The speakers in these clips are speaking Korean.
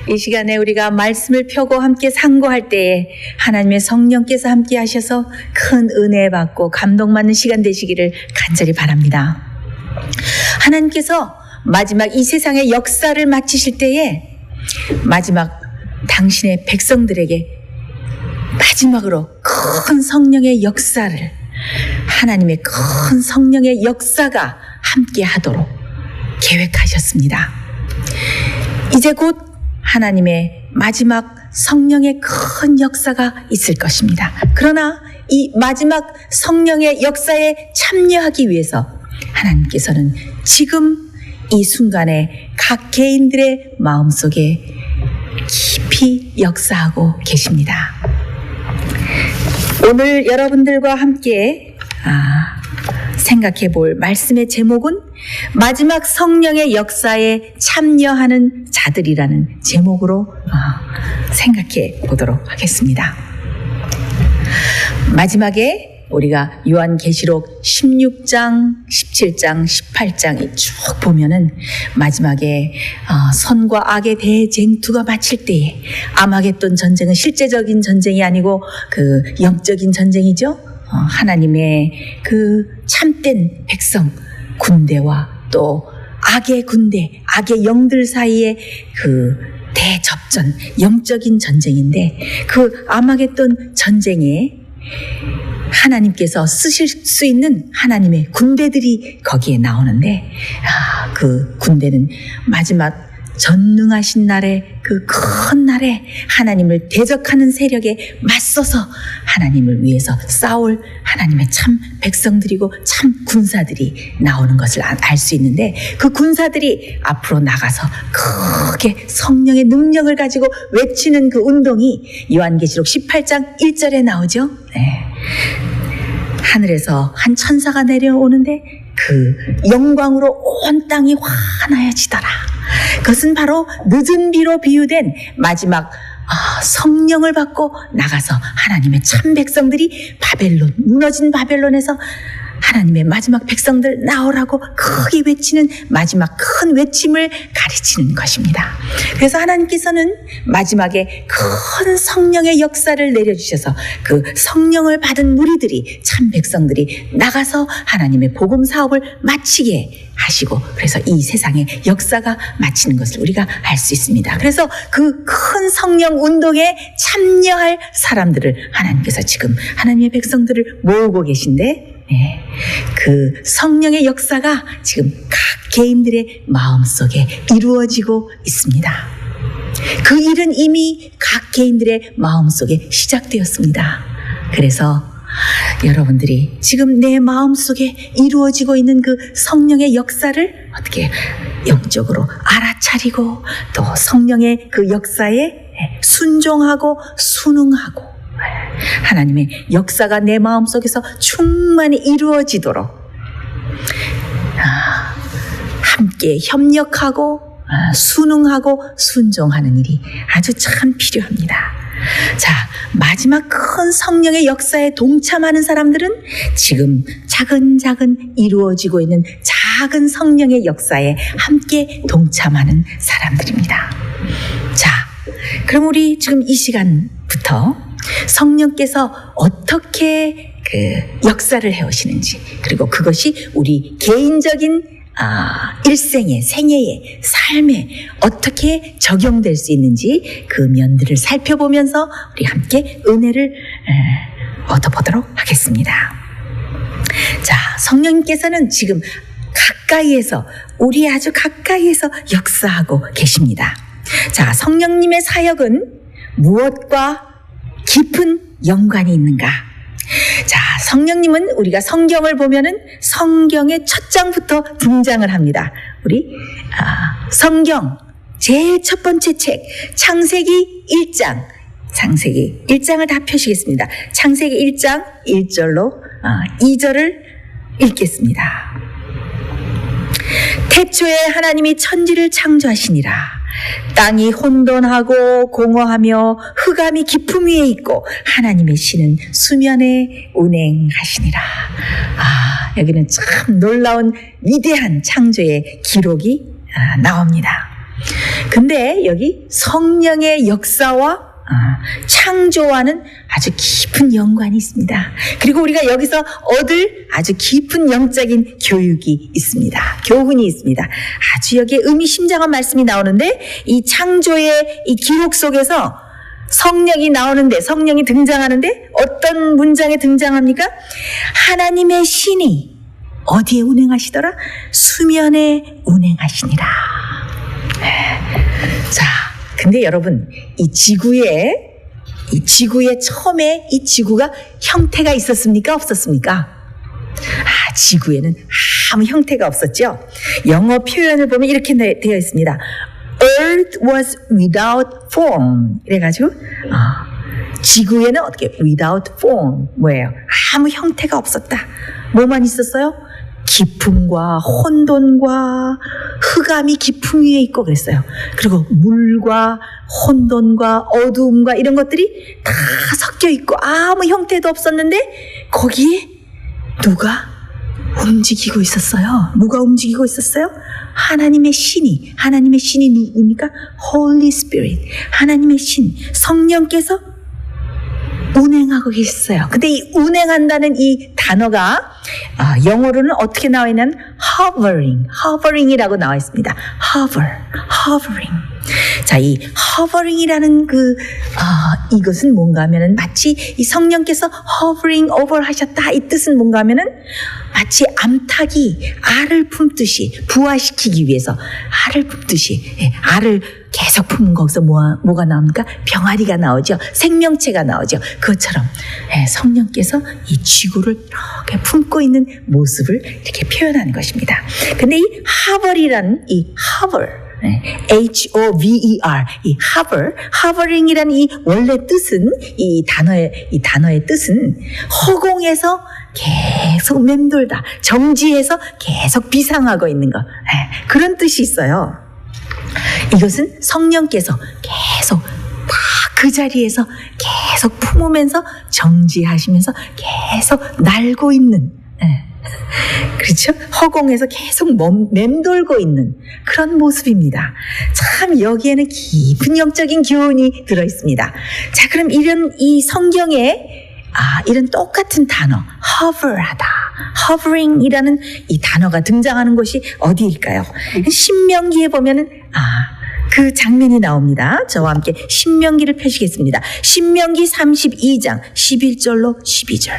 이 시간에 우리가 말씀을 펴고 함께 상고할 때에 하나님의 성령께서 함께 하셔서 큰 은혜 받고 감동받는 시간 되시기를 간절히 바랍니다. 하나님께서 마지막 이 세상의 역사를 마치실 때에 마지막 당신의 백성들에게 마지막으로 큰 성령의 역사를, 하나님의 큰 성령의 역사가 함께 하도록 계획하셨습니다. 이제 곧 하나님의 마지막 성령의 큰 역사가 있을 것입니다. 그러나 이 마지막 성령의 역사에 참여하기 위해서 하나님께서는 지금 이 순간에 각 개인들의 마음속에 깊이 역사하고 계십니다. 오늘 여러분들과 함께 생각해 볼 말씀의 제목은 마지막 성령의 역사에 참여하는 자들이라는 제목으로 생각해 보도록 하겠습니다. 마지막에 우리가 요한계시록 16장, 17장, 18장이 쭉 보면은 마지막에 선과 악의 대쟁투가 마칠 때에 아마겟돈 전쟁은 실제적인 전쟁이 아니고 그 영적인 전쟁이죠. 하나님의 그 참된 백성 군대와 또 악의 군대, 악의 영들 사이의 그 대접전, 영적인 전쟁인데 그 아마겟돈 전쟁에 하나님께서 쓰실 수 있는 하나님의 군대들이 거기에 나오는데 그 군대는 마지막 전능하신 날에 그 큰 날에 하나님을 대적하는 세력에 맞서서 하나님을 위해서 싸울 하나님의 참 백성들이고 참 군사들이 나오는 것을 알 수 있는데 그 군사들이 앞으로 나가서 크게 성령의 능력을 가지고 외치는 그 운동이 요한계시록 18장 1절에 나오죠. 네. 하늘에서 한 천사가 내려오는데 그 영광으로 온 땅이 환하여지더라. 그것은 바로 늦은 비로 비유된 마지막 성령을 받고 나가서 하나님의 참 백성들이 바벨론, 무너진 바벨론에서 하나님의 마지막 백성들 나오라고 크게 외치는 마지막 큰 외침을 가르치는 것입니다. 그래서 하나님께서는 마지막에 큰 성령의 역사를 내려주셔서 그 성령을 받은 무리들이 참 백성들이 나가서 하나님의 복음 사업을 마치게 하시고 그래서 이 세상의 역사가 마치는 것을 우리가 알 수 있습니다. 그래서 그 큰 성령 운동에 참여할 사람들을 하나님께서 지금 하나님의 백성들을 모으고 계신데 네, 그 성령의 역사가 지금 각 개인들의 마음속에 이루어지고 있습니다. 그 일은 이미 각 개인들의 마음속에 시작되었습니다. 그래서 여러분들이 지금 내 마음속에 이루어지고 있는 그 성령의 역사를 어떻게 영적으로 알아차리고 또 성령의 그 역사에 순종하고 순응하고 하나님의 역사가 내 마음속에서 충만히 이루어지도록 함께 협력하고 순응하고 순종하는 일이 아주 참 필요합니다. 자, 마지막 큰 성령의 역사에 동참하는 사람들은 지금 차근차근 이루어지고 있는 작은 성령의 역사에 함께 동참하는 사람들입니다. 자, 그럼 우리 지금 이 시간부터 성령께서 어떻게 그 역사를 해오시는지 그리고 그것이 우리 개인적인 일생의 생애의 삶에 어떻게 적용될 수 있는지 그 면들을 살펴보면서 우리 함께 은혜를 얻어보도록 하겠습니다. 자, 성령님께서는 지금 가까이에서 우리 아주 가까이에서 역사하고 계십니다. 자, 성령님의 사역은 무엇과 깊은 연관이 있는가? 자, 성령님은 우리가 성경을 보면은 성경의 첫 장부터 등장을 합니다. 우리 성경 제일 첫 번째 책 창세기 1장, 창세기 1장을 다 펴시겠습니다. 창세기 1장 1절로 2절을 읽겠습니다. 태초에 하나님이 천지를 창조하시니라. 땅이 혼돈하고 공허하며 흑암이 깊음 위에 있고 하나님의 신은 수면에 운행하시니라. 여기는 참 놀라운 위대한 창조의 기록이 나옵니다. 근데 여기 성령의 역사와 창조와는 아주 깊은 연관이 있습니다. 그리고 우리가 여기서 얻을 아주 깊은 영적인 교육이 있습니다. 교훈이 있습니다. 아주 여기에 의미심장한 말씀이 나오는데 이 창조의 이 기록 속에서 성령이 나오는데, 성령이 등장하는데 어떤 문장에 등장합니까? 하나님의 신이 어디에 운행하시더라? 수면에 운행하시니라. 자, 근데 여러분, 이 지구에 처음에 이 지구가 형태가 있었습니까? 없었습니까? 지구에는 아무 형태가 없었죠. 영어 표현을 보면 이렇게 되어 있습니다. Earth was without form. 이래가지고 지구에는 어떻게 without form 뭐예요? 아무 형태가 없었다. 뭐만 있었어요? 기품과 혼돈과 흑암이 기품 위에 있고 그랬어요. 그리고 물과 혼돈과 어두움과 이런 것들이 다 섞여 있고 아무 형태도 없었는데 거기에 누가 움직이고 있었어요. 누가 움직이고 있었어요? 하나님의 신이 누굽니까? Holy Spirit. 하나님의 신, 성령께서 운행하고 계셨어요. 근데 이 운행한다는 이 단어가 영어로는 어떻게 나와 있냐면 hovering이라고 나와 있습니다. hovering. 자, 이 hovering이라는 이것은 뭔가 하면은 마치 이 성령께서 hovering over 하셨다 이 뜻은 뭔가 하면은 마치 암탉이 알을 품듯이 부화시키기 위해서 알을 품듯이 알을 계속 품은 거기서 뭐가 나옵니까? 병아리가 나오죠. 생명체가 나오죠. 그것처럼 성령께서 이 지구를 이렇게 품고 있는 모습을 이렇게 표현하는 것입니다. 근데 이 hover이라는 이 H-O-V-E-R, 이 hovering이라는 이 원래 뜻은 이 단어의 뜻은 허공에서 계속 맴돌다, 정지해서 계속 비상하고 있는 것, 그런 뜻이 있어요. 이것은 성령께서 계속 그 자리에서 계속 품으면서 정지하시면서 계속 날고 있는, 그렇죠? 허공에서 계속 맴돌고 있는 그런 모습입니다. 참 여기에는 깊은 영적인 교훈이 들어 있습니다. 자, 그럼 이 성경에 이런 똑같은 단어 hovering이라는 이 단어가 등장하는 곳이 어디일까요? 신명기에 보면은 그 장면이 나옵니다. 저와 함께 신명기를 펴시겠습니다. 신명기 32장 11절로 12절.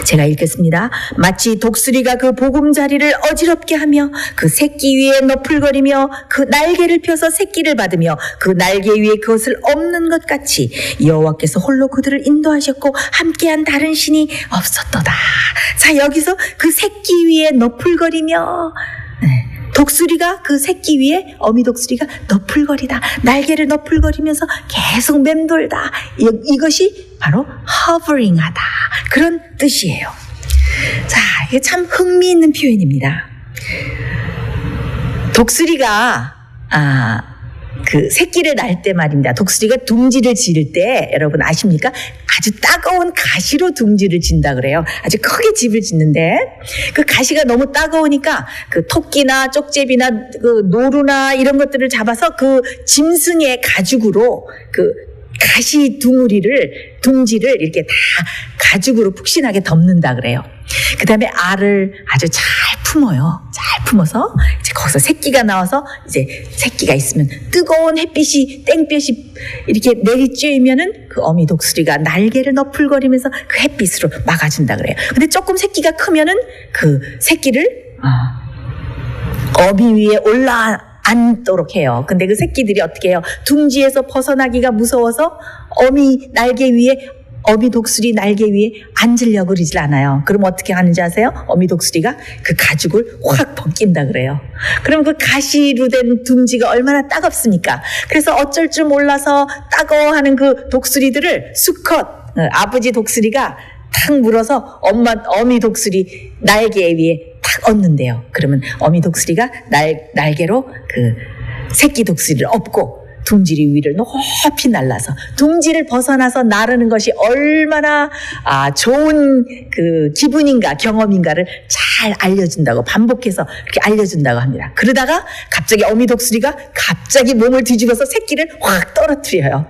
제가 읽겠습니다. 마치 독수리가 그 보금자리를 어지럽게 하며 그 새끼 위에 너풀거리며 그 날개를 펴서 새끼를 받으며 그 날개 위에 그것을 엎는 것 같이 여호와께서 홀로 그들을 인도하셨고 함께한 다른 신이 없었도다. 자, 여기서 그 새끼 위에 너풀거리며 독수리가 그 새끼 위에 어미 독수리가 너풀거리다. 날개를 너풀거리면서 계속 맴돌다. 이것이 바로 hovering하다. 그런 뜻이에요. 자, 이게 참 흥미있는 표현입니다. 독수리가 그 새끼를 낳을 때 말입니다. 독수리가 둥지를 지을 때 여러분 아십니까? 아주 따가운 가시로 둥지를 진다 그래요. 아주 크게 집을 짓는데 그 가시가 너무 따가우니까 그 토끼나 쪽제비나 그 노루나 이런 것들을 잡아서 그 짐승의 가죽으로 그 가시 둥지를 이렇게 다 가죽으로 푹신하게 덮는다 그래요. 그 다음에 알을 아주 잘 품어요. 잘 품어서 이제 거기서 새끼가 나와서 이제 새끼가 있으면 뜨거운 땡볕이 이렇게 내리쬐면은 그 어미 독수리가 날개를 너풀거리면서 그 햇빛으로 막아준다 그래요. 근데 조금 새끼가 크면은 그 새끼를 어미 위에 앉도록 해요. 근데 그 새끼들이 어떻게 해요? 둥지에서 벗어나기가 무서워서 어미 독수리 날개 위에 앉으려고 그러질 않아요. 그럼 어떻게 하는지 아세요? 어미 독수리가 그 가죽을 확 벗긴다 그래요. 그럼 그 가시로 된 둥지가 얼마나 따갑습니까? 그래서 어쩔 줄 몰라서 따가워하는 그 독수리들을 수컷 아버지 독수리가 탁 물어서 어미 독수리 날개 위에 탁 얹는데요. 그러면 어미 독수리가 날개로 그 새끼 독수리를 엎고 둥지리 위를 높이 날라서 둥지를 벗어나서 나르는 것이 얼마나 좋은 그 기분인가 경험인가를 잘 알려준다고 반복해서 이렇게 알려준다고 합니다. 그러다가 갑자기 어미 독수리가 갑자기 몸을 뒤집어서 새끼를 확 떨어뜨려요.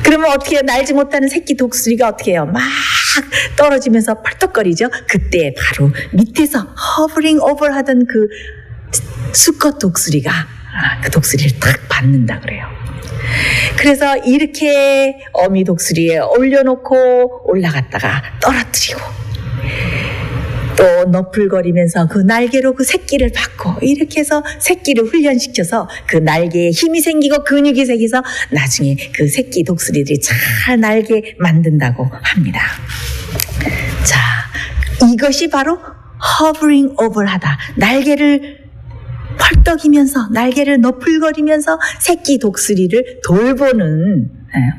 그러면 어떻게 해요? 날지 못하는 새끼 독수리가 어떻게 해요? 막 떨어지면서 펄떡거리죠. 그때 바로 밑에서 허브링 오버 하던 그 수컷 독수리가 그 독수리를 딱 받는다 그래요. 그래서 이렇게 어미 독수리에 올려놓고 올라갔다가 떨어뜨리고 또 너풀거리면서 그 날개로 그 새끼를 받고 이렇게 해서 새끼를 훈련시켜서 그 날개에 힘이 생기고 근육이 생겨서 나중에 그 새끼 독수리들이 잘 날개 만든다고 합니다. 자, 이것이 바로 hovering over하다. 날개를 펄떡이면서 날개를 너풀거리면서 새끼 독수리를 돌보는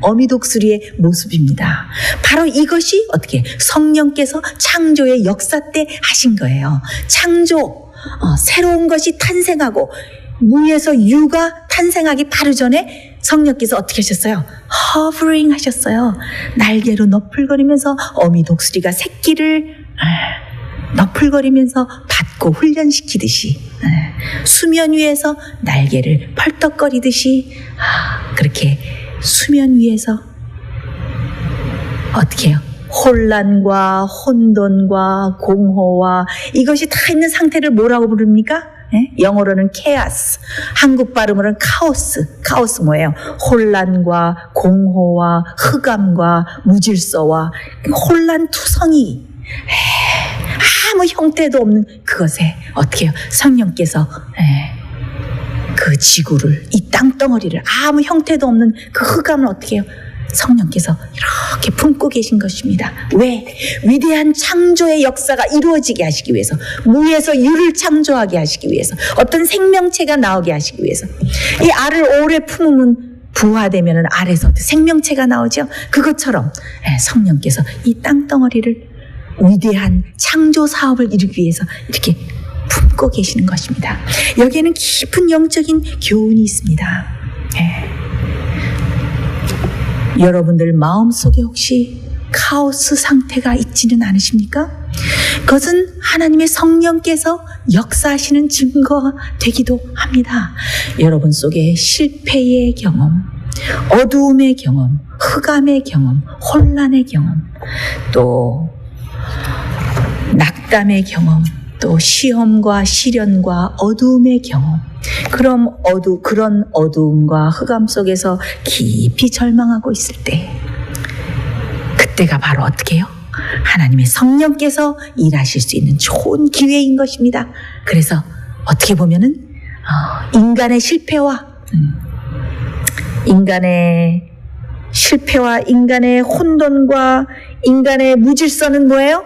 어미 독수리의 모습입니다. 바로 이것이 어떻게 성령께서 창조의 역사 때 하신 거예요. 창조, 새로운 것이 탄생하고 무에서 유가 탄생하기 바로 전에 성령께서 어떻게 하셨어요? 허브링 하셨어요. 날개로 너풀거리면서 어미 독수리가 새끼를 너풀거리면서 받고 훈련시키듯이 수면 위에서 날개를 펄떡거리듯이 그렇게 수면 위에서 어떻게 해요? 혼란과 혼돈과 공허와 이것이 다 있는 상태를 뭐라고 부릅니까? 영어로는 chaos, 한국 발음으로는 카오스. 카오스 뭐예요? 혼란과 공허와 흑암과 무질서와 혼란투성이 아무 형태도 없는 그것에 어떻게 해요? 성령께서 그 지구를 이 땅덩어리를 아무 형태도 없는 그 흑암을 어떻게 해요? 성령께서 이렇게 품고 계신 것입니다. 왜? 위대한 창조의 역사가 이루어지게 하시기 위해서, 무에서 유를 창조하게 하시기 위해서, 어떤 생명체가 나오게 하시기 위해서. 이 알을 오래 품으면 부화되면 알에서 생명체가 나오죠. 그것처럼 성령께서 이 땅덩어리를 위대한 창조 사업을 이루기 위해서 이렇게 품고 계시는 것입니다. 여기에는 깊은 영적인 교훈이 있습니다. 여러분들 마음속에 혹시 카오스 상태가 있지는 않으십니까? 그것은 하나님의 성령께서 역사하시는 증거가 되기도 합니다. 여러분 속에 실패의 경험, 어두움의 경험, 흑암의 경험, 혼란의 경험, 또 낙담의 경험, 또 시험과 시련과 어두움의 경험, 그런 어두움과 흑암 속에서 깊이 절망하고 있을 때, 그때가 바로 어떻게 해요? 하나님의 성령께서 일하실 수 있는 좋은 기회인 것입니다. 그래서 어떻게 보면은 인간의 실패와 인간의 혼돈과 인간의 무질서는 뭐예요?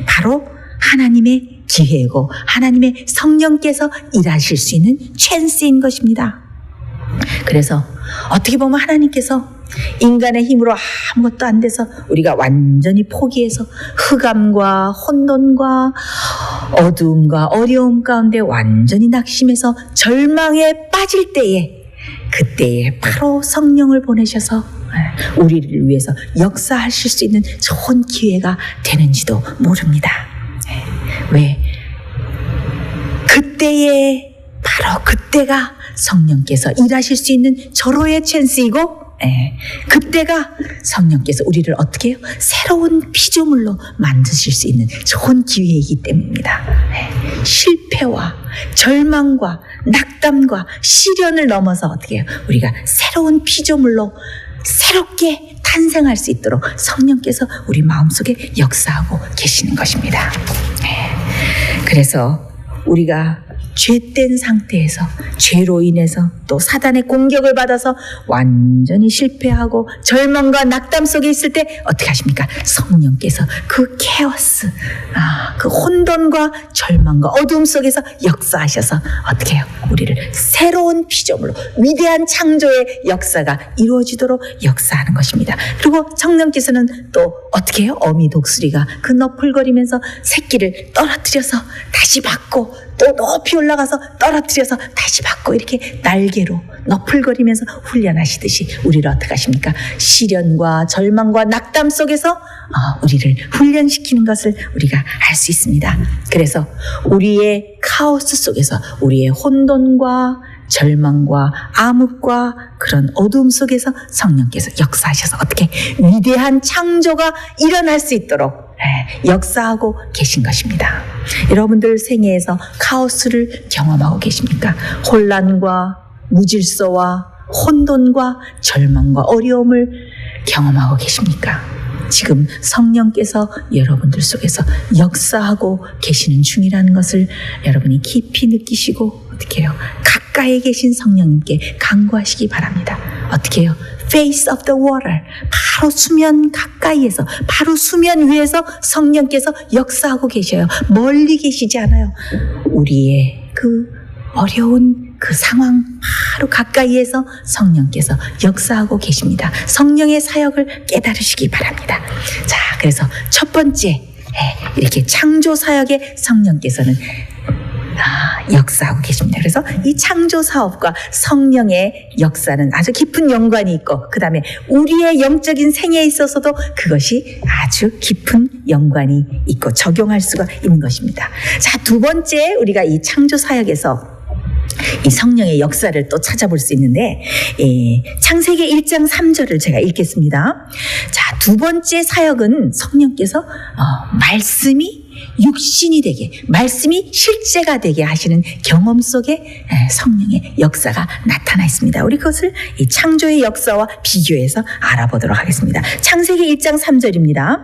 바로 하나님의 기회고 하나님의 성령께서 일하실 수 있는 찬스인 것입니다. 그래서 어떻게 보면 하나님께서 인간의 힘으로 아무것도 안 돼서 우리가 완전히 포기해서 흑암과 혼돈과 어두움과 어려움 가운데 완전히 낙심해서 절망에 빠질 때에, 그때에 바로 성령을 보내셔서 우리를 위해서 역사하실 수 있는 좋은 기회가 되는지도 모릅니다. 왜? 그때에, 바로 그때가 성령께서 일하실 수 있는 절호의 찬스이고, 그때가 성령께서 우리를 어떻게 해요? 새로운 피조물로 만드실 수 있는 좋은 기회이기 때문입니다. 실패와 절망과 낙담과 시련을 넘어서 어떻게 해요? 우리가 새로운 피조물로 새롭게 탄생할 수 있도록 성령께서 우리 마음속에 역사하고 계시는 것입니다. 그래서 우리가 죄된 상태에서, 죄로 인해서 또 사단의 공격을 받아서 완전히 실패하고 절망과 낙담 속에 있을 때 어떻게 하십니까? 성령께서 그 케오스, 그 혼돈과 절망과 어두움 속에서 역사하셔서 어떻게 해요? 우리를 새로운 피조물로 위대한 창조의 역사가 이루어지도록 역사하는 것입니다. 그리고 성령께서는 또 어떻게 해요? 어미 독수리가 그 너풀거리면서 새끼를 떨어뜨려서 다시 다시 받고 또 높이 올라가서 떨어뜨려서 다시 받고 이렇게 날개로 너풀거리면서 훈련하시듯이 우리를 어떻게 하십니까? 시련과 절망과 낙담 속에서 우리를 훈련시키는 것을 우리가 알 수 있습니다. 그래서 우리의 카오스 속에서 우리의 혼돈과 절망과 암흑과 그런 어두움 속에서 성령께서 역사하셔서 어떻게 위대한 창조가 일어날 수 있도록 역사하고 계신 것입니다. 여러분들 생애에서 카오스를 경험하고 계십니까? 혼란과 무질서와 혼돈과 절망과 어려움을 경험하고 계십니까? 지금 성령께서 여러분들 속에서 역사하고 계시는 중이라는 것을 여러분이 깊이 느끼시고 어떻게 해요? 가까이 계신 성령님께 간구하시기 바랍니다. 어떻게 해요? Face of the water. 바로 수면 가까이에서, 바로 수면 위에서 성령께서 역사하고 계셔요. 멀리 계시지 않아요. 우리의 그 어려운 그 상황 바로 가까이에서 성령께서 역사하고 계십니다. 성령의 사역을 깨달으시기 바랍니다. 자, 그래서 첫 번째 이렇게 창조 사역에 성령께서는 역사하고 계십니다. 그래서 이 창조 사업과 성령의 역사는 아주 깊은 연관이 있고 그 다음에 우리의 영적인 생애에 있어서도 그것이 아주 깊은 연관이 있고 적용할 수가 있는 것입니다. 자, 두 번째 우리가 이 창조 사역에서 이 성령의 역사를 또 찾아볼 수 있는데 창세기 1장 3절을 제가 읽겠습니다. 자, 두 번째 사역은 성령께서 말씀이 육신이 되게, 말씀이 실제가 되게 하시는 경험 속에 성령의 역사가 나타나 있습니다. 우리 그것을 이 창조의 역사와 비교해서 알아보도록 하겠습니다. 창세기 1장 3절입니다.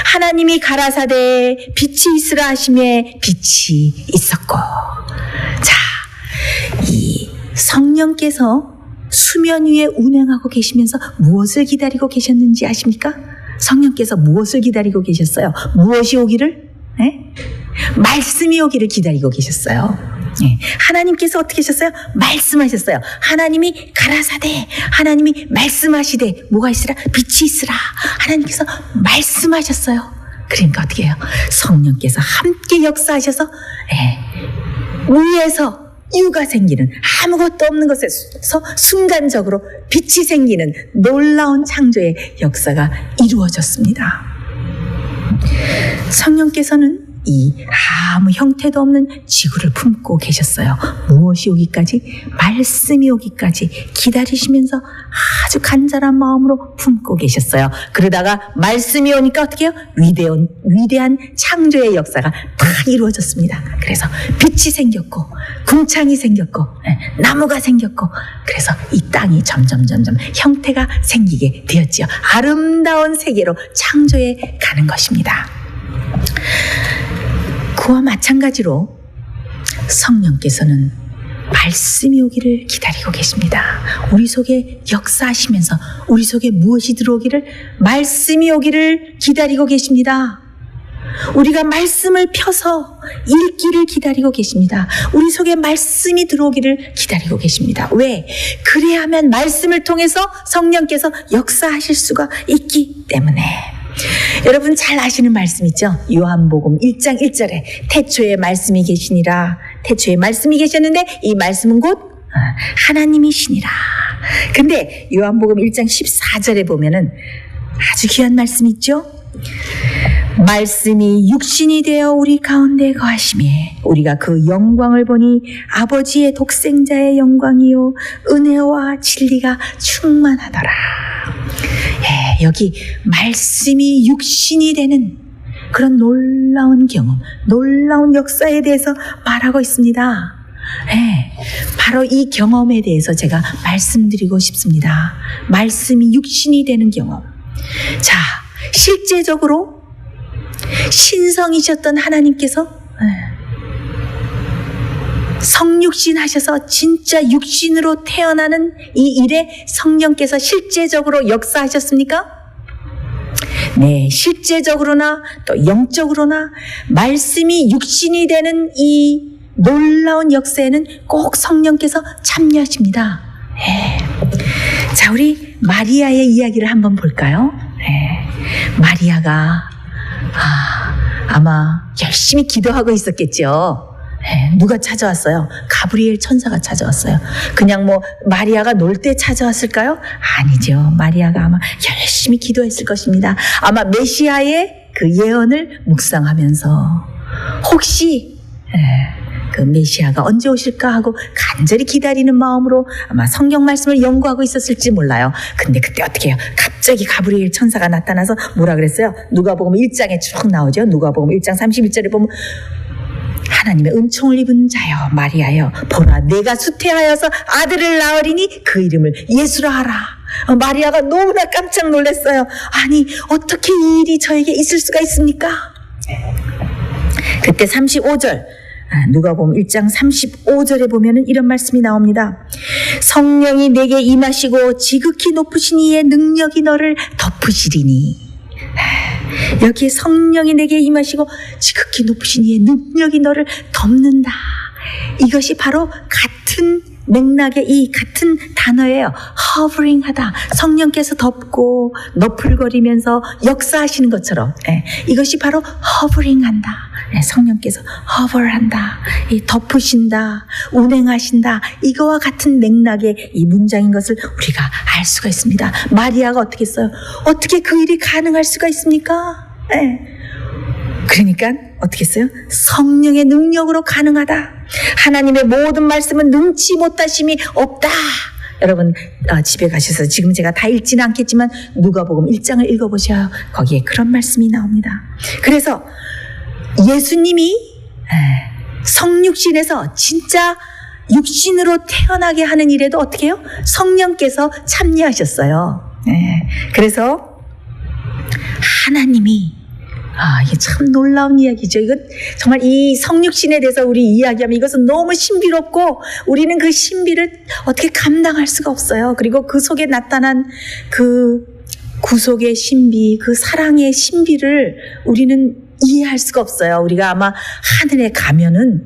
하나님이 가라사대 빛이 있으라 하시매 빛이 있었고. 자, 이 성령께서 수면 위에 운행하고 계시면서 무엇을 기다리고 계셨는지 아십니까? 성령께서 무엇을 기다리고 계셨어요? 무엇이 오기를? 말씀이 오기를 기다리고 계셨어요. 하나님께서 어떻게 하셨어요? 말씀하셨어요. 하나님이 가라사대, 하나님이 말씀하시되 뭐가 있으라? 빛이 있으라. 하나님께서 말씀하셨어요. 그러니까 어떻게 해요? 성령께서 함께 역사하셔서 위에서 유가 생기는, 아무것도 없는 곳에서 순간적으로 빛이 생기는 놀라운 창조의 역사가 이루어졌습니다. 성령께서는 이 아무 형태도 없는 지구를 품고 계셨어요. 무엇이 오기까지? 말씀이 오기까지 기다리시면서 아주 간절한 마음으로 품고 계셨어요. 그러다가 말씀이 오니까 어떻게 해요? 위대한 창조의 역사가 다 이루어졌습니다. 그래서 빛이 생겼고 궁창이 생겼고 나무가 생겼고 그래서 이 땅이 점점 형태가 생기게 되었지요. 아름다운 세계로 창조해 가는 것입니다. 그와 마찬가지로 성령께서는 말씀이 오기를 기다리고 계십니다. 우리 속에 역사하시면서 우리 속에 무엇이 들어오기를, 말씀이 오기를 기다리고 계십니다. 우리가 말씀을 펴서 읽기를 기다리고 계십니다. 우리 속에 말씀이 들어오기를 기다리고 계십니다. 왜? 그래야 하면 말씀을 통해서 성령께서 역사하실 수가 있기 때문에. 여러분 잘 아시는 말씀 있죠? 요한복음 1장 1절에 태초에 말씀이 계시니라. 태초에 말씀이 계셨는데 이 말씀은 곧 하나님이시니라. 근데 요한복음 1장 14절에 보면은 아주 귀한 말씀 있죠? 말씀이 육신이 되어 우리 가운데 거하시매 우리가 그 영광을 보니 아버지의 독생자의 영광이요 은혜와 진리가 충만하더라. 여기 말씀이 육신이 되는 그런 놀라운 경험, 놀라운 역사에 대해서 말하고 있습니다. 바로 이 경험에 대해서 제가 말씀드리고 싶습니다. 말씀이 육신이 되는 경험. 자, 실제적으로 신성이셨던 하나님께서 성육신 하셔서 진짜 육신으로 태어나는 이 일에 성령께서 실제적으로 역사하셨습니까? 네, 실제적으로나 또 영적으로나 말씀이 육신이 되는 이 놀라운 역사에는 꼭 성령께서 참여하십니다. 자, 우리 마리아의 이야기를 한번 볼까요? 마리아가 아마 열심히 기도하고 있었겠죠. 누가 찾아왔어요? 가브리엘 천사가 찾아왔어요. 그냥 뭐 마리아가 놀 때 찾아왔을까요? 아니죠. 마리아가 아마 열심히 기도했을 것입니다. 아마 메시아의 그 예언을 묵상하면서 혹시 그 메시아가 언제 오실까 하고 간절히 기다리는 마음으로 아마 성경 말씀을 연구하고 있었을지 몰라요. 근데 그때 어떻게 해요? 갑자기 가브리엘 천사가 나타나서 뭐라 그랬어요? 누가복음 1장에 쭉 나오죠. 누가복음 1장 31절에 보면 하나님의 은총을 입은 자여 마리아여 보라 내가 수태하여서 아들을 낳으리니 그 이름을 예수라 하라. 마리아가 너무나 깜짝 놀랐어요. 아니 어떻게 이 일이 저에게 있을 수가 있습니까? 그때 35절 누가복음 1장 35절에 보면은 이런 말씀이 나옵니다. 성령이 내게 임하시고 지극히 높으신 이의 능력이 너를 덮으시리니. 여기에 성령이 내게 임하시고 지극히 높으신 이의 능력이 너를 덮는다. 이것이 바로 같은 맥락의 이 같은 단어예요. hovering하다. 성령께서 덮고 너풀거리면서 역사하시는 것처럼 이것이 바로 hovering한다. 성령께서 hover한다. 덮으신다. 운행하신다. 이거와 같은 맥락의 이 문장인 것을 우리가 알 수가 있습니다. 마리아가 어떻게 했어요? 어떻게 그 일이 가능할 수가 있습니까? 그러니까 어떻게 했어요? 성령의 능력으로 가능하다. 하나님의 모든 말씀은 능치 못하심이 없다. 여러분 집에 가셔서 지금 제가 다 읽지는 않겠지만 누가복음 1장을 읽어보셔요. 거기에 그런 말씀이 나옵니다. 그래서 예수님이 성육신에서 진짜 육신으로 태어나게 하는 일에도 어떻게 해요? 성령께서 참여하셨어요. 그래서 하나님이 이게 참 놀라운 이야기죠. 이건 정말 이 성육신에 대해서 우리 이야기하면 이것은 너무 신비롭고 우리는 그 신비를 어떻게 감당할 수가 없어요. 그리고 그 속에 나타난 그 구속의 신비, 그 사랑의 신비를 우리는 이해할 수가 없어요. 우리가 아마 하늘에 가면은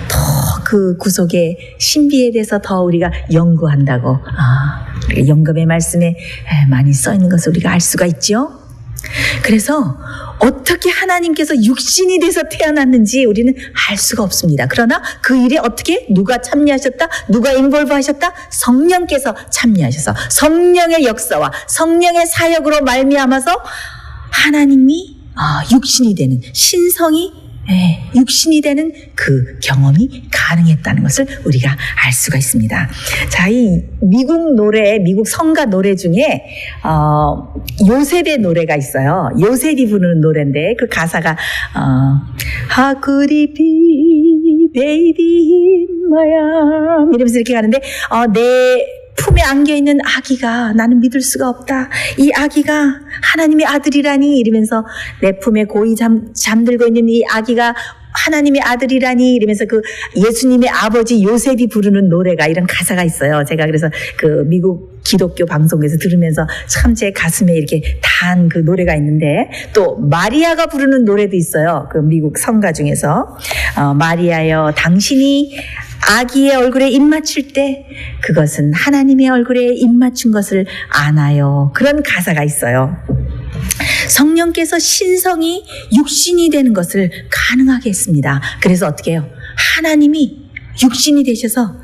더 그 구속의 신비에 대해서 더 우리가 연구한다고 우리가 영감의 말씀에 많이 써 있는 것을 우리가 알 수가 있죠. 그래서 어떻게 하나님께서 육신이 돼서 태어났는지 우리는 알 수가 없습니다. 그러나 그 일에 어떻게 누가 참여하셨다? 누가 인볼브 하셨다? 성령께서 참여하셔서 성령의 역사와 성령의 사역으로 말미암아서 하나님이 육신이 되는 신성이 육신이 되는 그 경험이 가능했다는 것을 우리가 알 수가 있습니다. 자, 이 미국 노래, 미국 성가 노래 중에 요셉의 노래가 있어요. 요셉이 부르는 노래인데 그 가사가 How could it be, baby in my arms 이러면서 이렇게 가는데 내 품에 안겨있는 아기가 나는 믿을 수가 없다. 이 아기가 하나님의 아들이라니 이러면서 내 품에 고이 잠들고 있는 이 아기가 하나님의 아들이라니 이러면서 그 예수님의 아버지 요셉이 부르는 노래가 이런 가사가 있어요. 제가 그래서 그 미국 기독교 방송에서 들으면서 참 제 가슴에 이렇게 닿은 그 노래가 있는데 또 마리아가 부르는 노래도 있어요. 그 미국 성가 중에서 마리아여 당신이 아기의 얼굴에 입 맞출 때 그것은 하나님의 얼굴에 입 맞춘 것을 아나요. 그런 가사가 있어요. 성령께서 신성이 육신이 되는 것을 가능하게 했습니다. 그래서 어떻게 해요? 하나님이 육신이 되셔서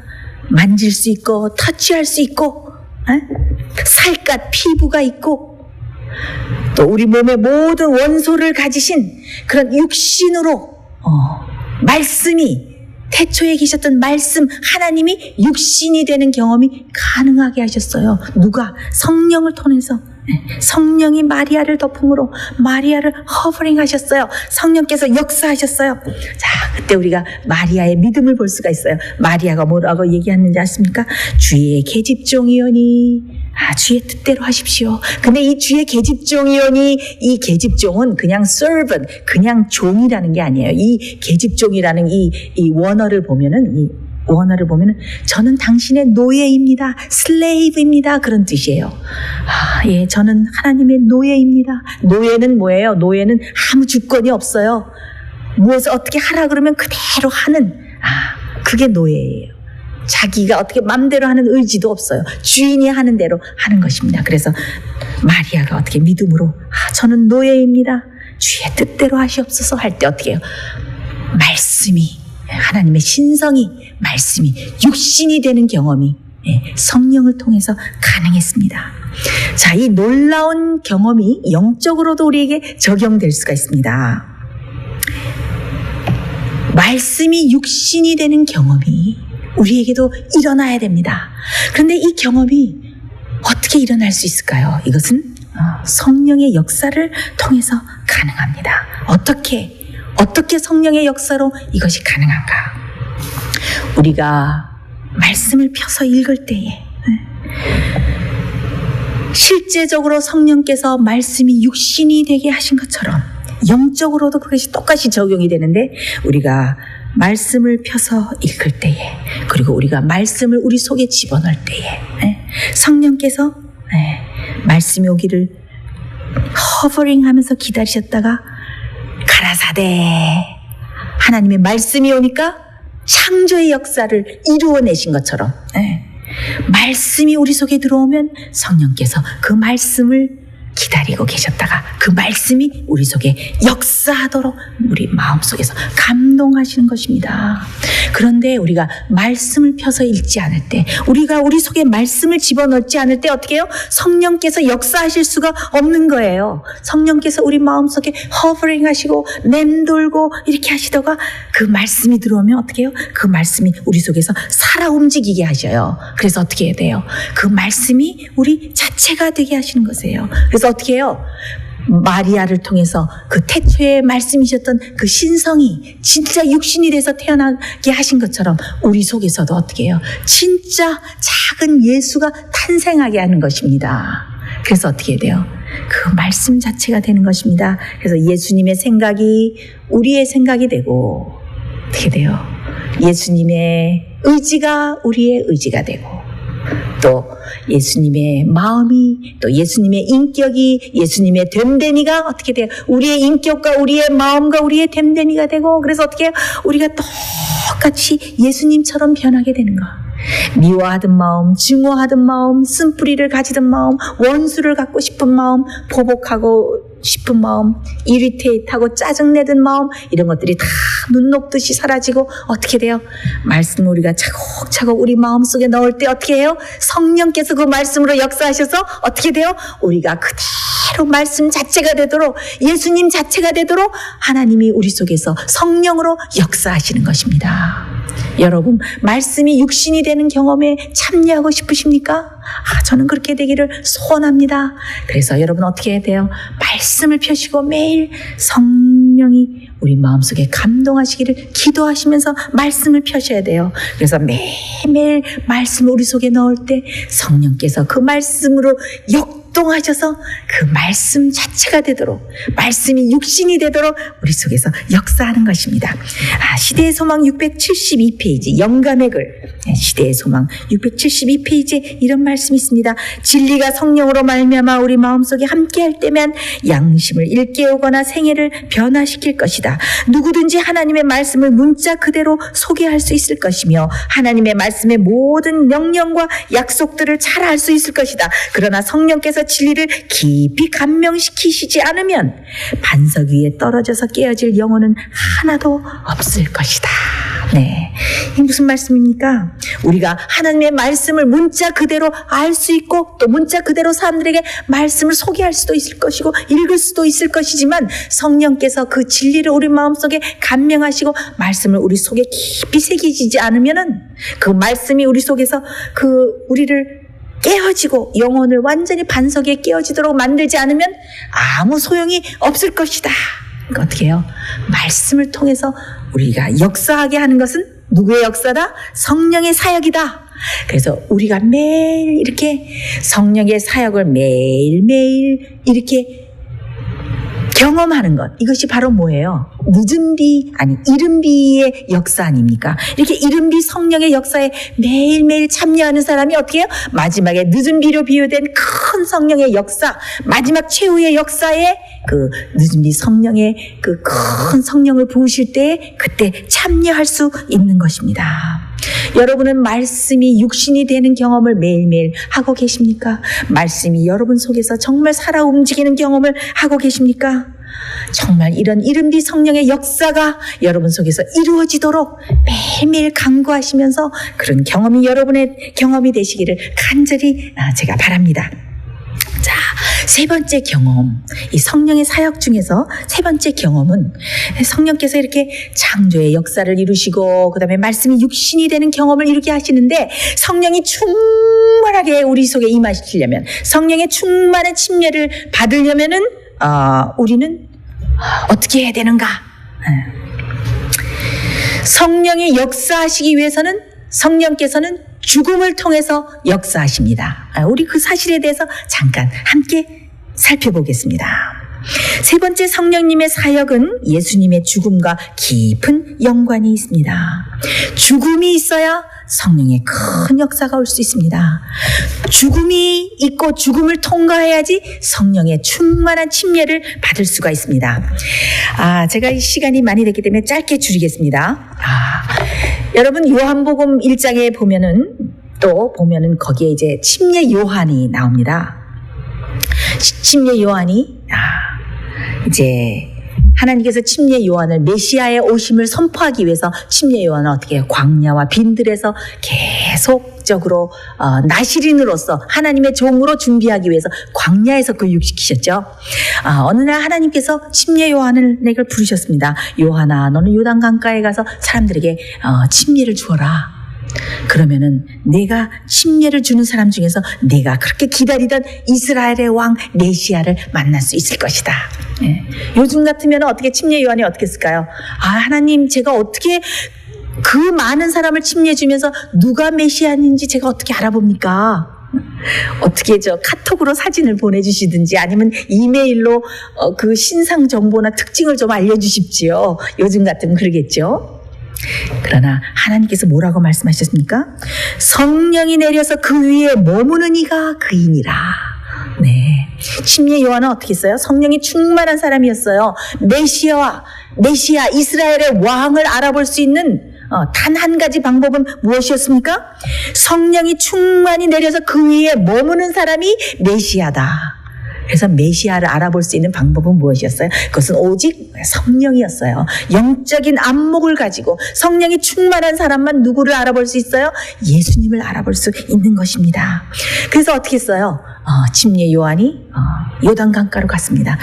만질 수 있고 터치할 수 있고 살갗 피부가 있고 또 우리 몸의 모든 원소를 가지신 그런 육신으로 말씀이 태초에 계셨던 말씀 하나님이 육신이 되는 경험이 가능하게 하셨어요. 누가? 성령을 통해서 성령이 마리아를 덮음으로 마리아를 허버링 하셨어요. 성령께서 역사하셨어요. 자, 그때 우리가 마리아의 믿음을 볼 수가 있어요. 마리아가 뭐라고 얘기했는지 아십니까? 주의 계집종이오니 주의 뜻대로 하십시오. 근데 이 주의 계집종이오니 이 계집종은 그냥 servant, 그냥 종이라는 게 아니에요. 이 계집종이라는 이 원어를 보면은 저는 당신의 노예입니다. 슬레이브입니다. 그런 뜻이에요. 예, 저는 하나님의 노예입니다. 노예는 뭐예요? 노예는 아무 주권이 없어요. 무엇을 어떻게 하라 그러면 그대로 하는 그게 노예예요. 자기가 어떻게 맘대로 하는 의지도 없어요. 주인이 하는 대로 하는 것입니다. 그래서 마리아가 어떻게 믿음으로 저는 노예입니다. 주의 뜻대로 하시옵소서 할 때 어떻게 해요? 말씀이 하나님의 신성이, 말씀이 육신이 되는 경험이 성령을 통해서 가능했습니다. 자, 이 놀라운 경험이 영적으로도 우리에게 적용될 수가 있습니다. 말씀이 육신이 되는 경험이 우리에게도 일어나야 됩니다. 그런데 이 경험이 어떻게 일어날 수 있을까요? 이것은 성령의 역사를 통해서 가능합니다. 어떻게 성령의 역사로 이것이 가능한가? 우리가 말씀을 펴서 읽을 때에 실제적으로 성령께서 말씀이 육신이 되게 하신 것처럼 영적으로도 그것이 똑같이 적용이 되는데, 우리가 말씀을 펴서 읽을 때에, 그리고 우리가 말씀을 우리 속에 집어넣을 때에 성령께서 말씀이 오기를 허버링하면서 기다리셨다가 가라사대 하나님의 말씀이 오니까 창조의 역사를 이루어내신 것처럼 말씀이 우리 속에 들어오면 성령께서 그 말씀을 기다리고 계셨다가 그 말씀이 우리 속에 역사하도록 우리 마음속에서 감동하시는 것입니다. 그런데 우리가 말씀을 펴서 읽지 않을 때, 우리가 우리 속에 말씀을 집어넣지 않을 때 어떻게 해요? 성령께서 역사하실 수가 없는 거예요. 성령께서 우리 마음속에 허버링 하시고 맴돌고 이렇게 하시다가 그 말씀이 들어오면 어떻게 해요? 그 말씀이 우리 속에서 살아 움직이게 하셔요. 그래서 어떻게 해야 돼요? 그 말씀이 우리 자체가 되게 하시는 것이에요. 그래서 어떻게 해요? 마리아를 통해서 그 태초에 말씀이셨던 그 신성이 진짜 육신이 돼서 태어나게 하신 것처럼 우리 속에서도 어떻게 해요? 진짜 작은 예수가 탄생하게 하는 것입니다. 그래서 어떻게 돼요? 그 말씀 자체가 되는 것입니다. 그래서 예수님의 생각이 우리의 생각이 되고, 어떻게 돼요? 예수님의 의지가 우리의 의지가 되고, 또 예수님의 마음이, 또 예수님의 인격이, 예수님의 됨됨이가 어떻게 돼요? 우리의 인격과 우리의 마음과 우리의 됨됨이가 되고, 그래서 어떻게 해요? 우리가 똑같이 예수님처럼 변하게 되는 거. 미워하던 마음, 증오하던 마음, 쓴뿌리를 가지던 마음, 원수를 갖고 싶은 마음, 보복하고 싶은 마음, 이리테이트하고 짜증내던 마음, 이런 것들이 다 눈 녹듯이 사라지고 어떻게 돼요? 말씀을 우리가 차곡차곡 우리 마음속에 넣을 때 어떻게 해요? 성령께서 그 말씀으로 역사하셔서 어떻게 돼요? 우리가 그대로 말씀 자체가 되도록, 예수님 자체가 되도록 하나님이 우리 속에서 성령으로 역사하시는 것입니다. 여러분, 말씀이 육신이 되는 경험에 참여하고 싶으십니까? 저는 그렇게 되기를 소원합니다. 그래서 여러분 어떻게 해야 돼요? 말씀을 펴시고 매일 성령이 우리 마음속에 감동하시기를 기도하시면서 말씀을 펴셔야 돼요. 그래서 매일매일 말씀을 우리 속에 넣을 때 성령께서 그 말씀으로 역동하셔서 그 말씀 자체가 되도록, 말씀이 육신이 되도록 우리 속에서 역사하는 것입니다. 시대의 소망 672페이지, 영감의 글, 시대의 소망 672페이지에 이런 말씀이 있습니다. 진리가 성령으로 말미암아 우리 마음속에 함께할 때면 양심을 일깨우거나 생애를 변화시킬 것이다. 누구든지 하나님의 말씀을 문자 그대로 소개할 수 있을 것이며 하나님의 말씀의 모든 명령과 약속들을 잘 알 수 있을 것이다. 그러나 성령께서 진리를 깊이 감명시키시지 않으면 반석 위에 떨어져서 깨어질 영혼은 하나도 없을 것이다. 네, 이게 무슨 말씀입니까? 우리가 하나님의 말씀을 문자 그대로 알 수 있고 또 문자 그대로 사람들에게 말씀을 소개할 수도 있을 것이고 읽을 수도 있을 것이지만 성령께서 그 진리를 우리 마음속에 감명하시고 말씀을 우리 속에 깊이 새기지 않으면은 그 말씀이 우리 속에서 우리를 깨어지고 영혼을 완전히 반석에 깨어지도록 만들지 않으면 아무 소용이 없을 것이다. 그러니까 어떻게 해요? 말씀을 통해서 우리가 역사하게 하는 것은 누구의 역사다? 성령의 사역이다. 그래서 우리가 매일 이렇게 성령의 사역을 매일매일 이렇게 경험하는 것, 이것이 바로 뭐예요? 늦은 비, 이른 비의 역사 아닙니까? 이렇게 이른 비 성령의 역사에 매일매일 참여하는 사람이 어떻게 해요? 마지막에 늦은 비로 비유된 큰 성령의 역사, 마지막 최후의 역사에 그 늦은 비 성령의 그 큰 성령을 부으실 때 그때 참여할 수 있는 것입니다. 여러분은 말씀이 육신이 되는 경험을 매일매일 하고 계십니까? 말씀이 여러분 속에서 정말 살아 움직이는 경험을 하고 계십니까? 정말 이런 이른비 성령의 역사가 여러분 속에서 이루어지도록 매일매일 간구하시면서 그런 경험이 여러분의 경험이 되시기를 간절히 제가 바랍니다. 자, 세 번째 경험, 이 성령의 사역 중에서 세 번째 경험은 성령께서 이렇게 창조의 역사를 이루시고 그 다음에 말씀이 육신이 되는 경험을 이루게 하시는데 성령이 충만하게 우리 속에 임하시려면, 성령의 충만한 침례를 받으려면은 우리는 어떻게 해야 되는가? 성령이 역사하시기 위해서는 성령께서는 죽음을 통해서 역사하십니다. 우리 그 사실에 대해서 잠깐 함께 살펴보겠습니다. 세 번째 성령님의 사역은 예수님의 죽음과 깊은 연관이 있습니다. 죽음이 있어야 성령의 큰 역사가 올 수 있습니다. 죽음이 있고 죽음을 통과해야지 성령의 충만한 침례를 받을 수가 있습니다. 제가 이 시간이 많이 됐기 때문에 짧게 줄이겠습니다. 여러분 요한복음 1장에 보면은 거기에 이제 침례 요한이 나옵니다. 침례 요한이 이제 하나님께서 침례 요한을 메시아의 오심을 선포하기 위해서 침례 요한을 어떻게 광야와 빈들에서 계속적으로 나시린으로서 하나님의 종으로 준비하기 위해서 광야에서 교육시키셨죠. 어느 날 하나님께서 침례 요한을 내게 부르셨습니다. 요한아, 너는 요단 강가에 가서 사람들에게 침례를 주어라. 그러면은 내가 침례를 주는 사람 중에서 내가 그렇게 기다리던 이스라엘의 왕 메시아를 만날 수 있을 것이다. 요즘 같으면 어떻게 침례 요한이 어떻게 했을까요? 하나님, 제가 어떻게 그 많은 사람을 침례 주면서 누가 메시아인지 제가 어떻게 알아봅니까? 어떻게 카톡으로 사진을 보내주시든지 아니면 이메일로 그 신상 정보나 특징을 좀 알려주십시오. 요즘 같으면 그러겠죠. 그러나 하나님께서 뭐라고 말씀하셨습니까? 성령이 내려서 그 위에 머무는 이가 그이니라. 네, 침례 요한은 어떻게 했어요? 성령이 충만한 사람이었어요. 메시아 이스라엘의 왕을 알아볼 수 있는 단 한 가지 방법은 무엇이었습니까? 성령이 충만히 내려서 그 위에 머무는 사람이 메시아다. 그래서 메시아를 알아볼 수 있는 방법은 무엇이었어요? 그것은 오직 성령이었어요. 영적인 안목을 가지고 성령이 충만한 사람만 누구를 알아볼 수 있어요? 예수님을 알아볼 수 있는 것입니다. 그래서 어떻게 했어요? 침례 요한이 요단강가로 갔습니다.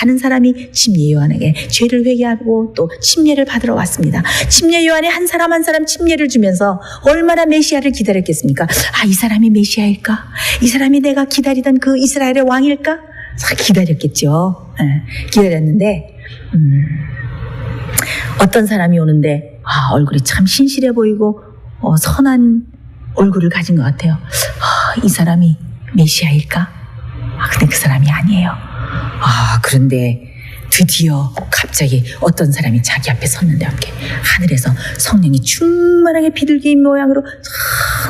많은 사람이 침례 요한에게 죄를 회개하고 또 침례를 받으러 왔습니다. 침례 요한이 한 사람 한 사람 침례를 주면서 얼마나 메시아를 기다렸겠습니까? 이 사람이 메시아일까? 이 사람이 내가 기다리던 그 이스라엘의 왕일까? 기다렸겠죠. 기다렸는데 어떤 사람이 오는데 얼굴이 참 신실해 보이고 선한 얼굴을 가진 것 같아요. 이 사람이 메시아일까? 근데 그 사람이 아니에요. 그런데 드디어 갑자기 어떤 사람이 자기 앞에 섰는데 하늘에서 성령이 충만하게 비둘기 모양으로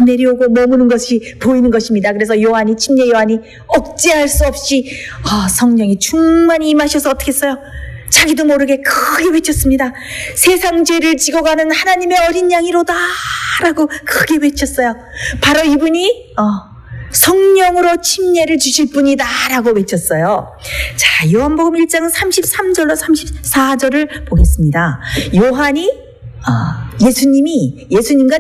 내려오고 머무는 것이 보이는 것입니다. 그래서 침례 요한이 억제할 수 없이 성령이 충만히 임하셔서 어떻게 했어요? 자기도 모르게 크게 외쳤습니다. 세상 죄를 지고 가는 하나님의 어린 양이로다 라고 크게 외쳤어요. 바로 이분이 성령으로 침례를 주실 분이다 라고 외쳤어요. 자, 요한복음 1장 33절로 34절을 보겠습니다. 요한이 예수님과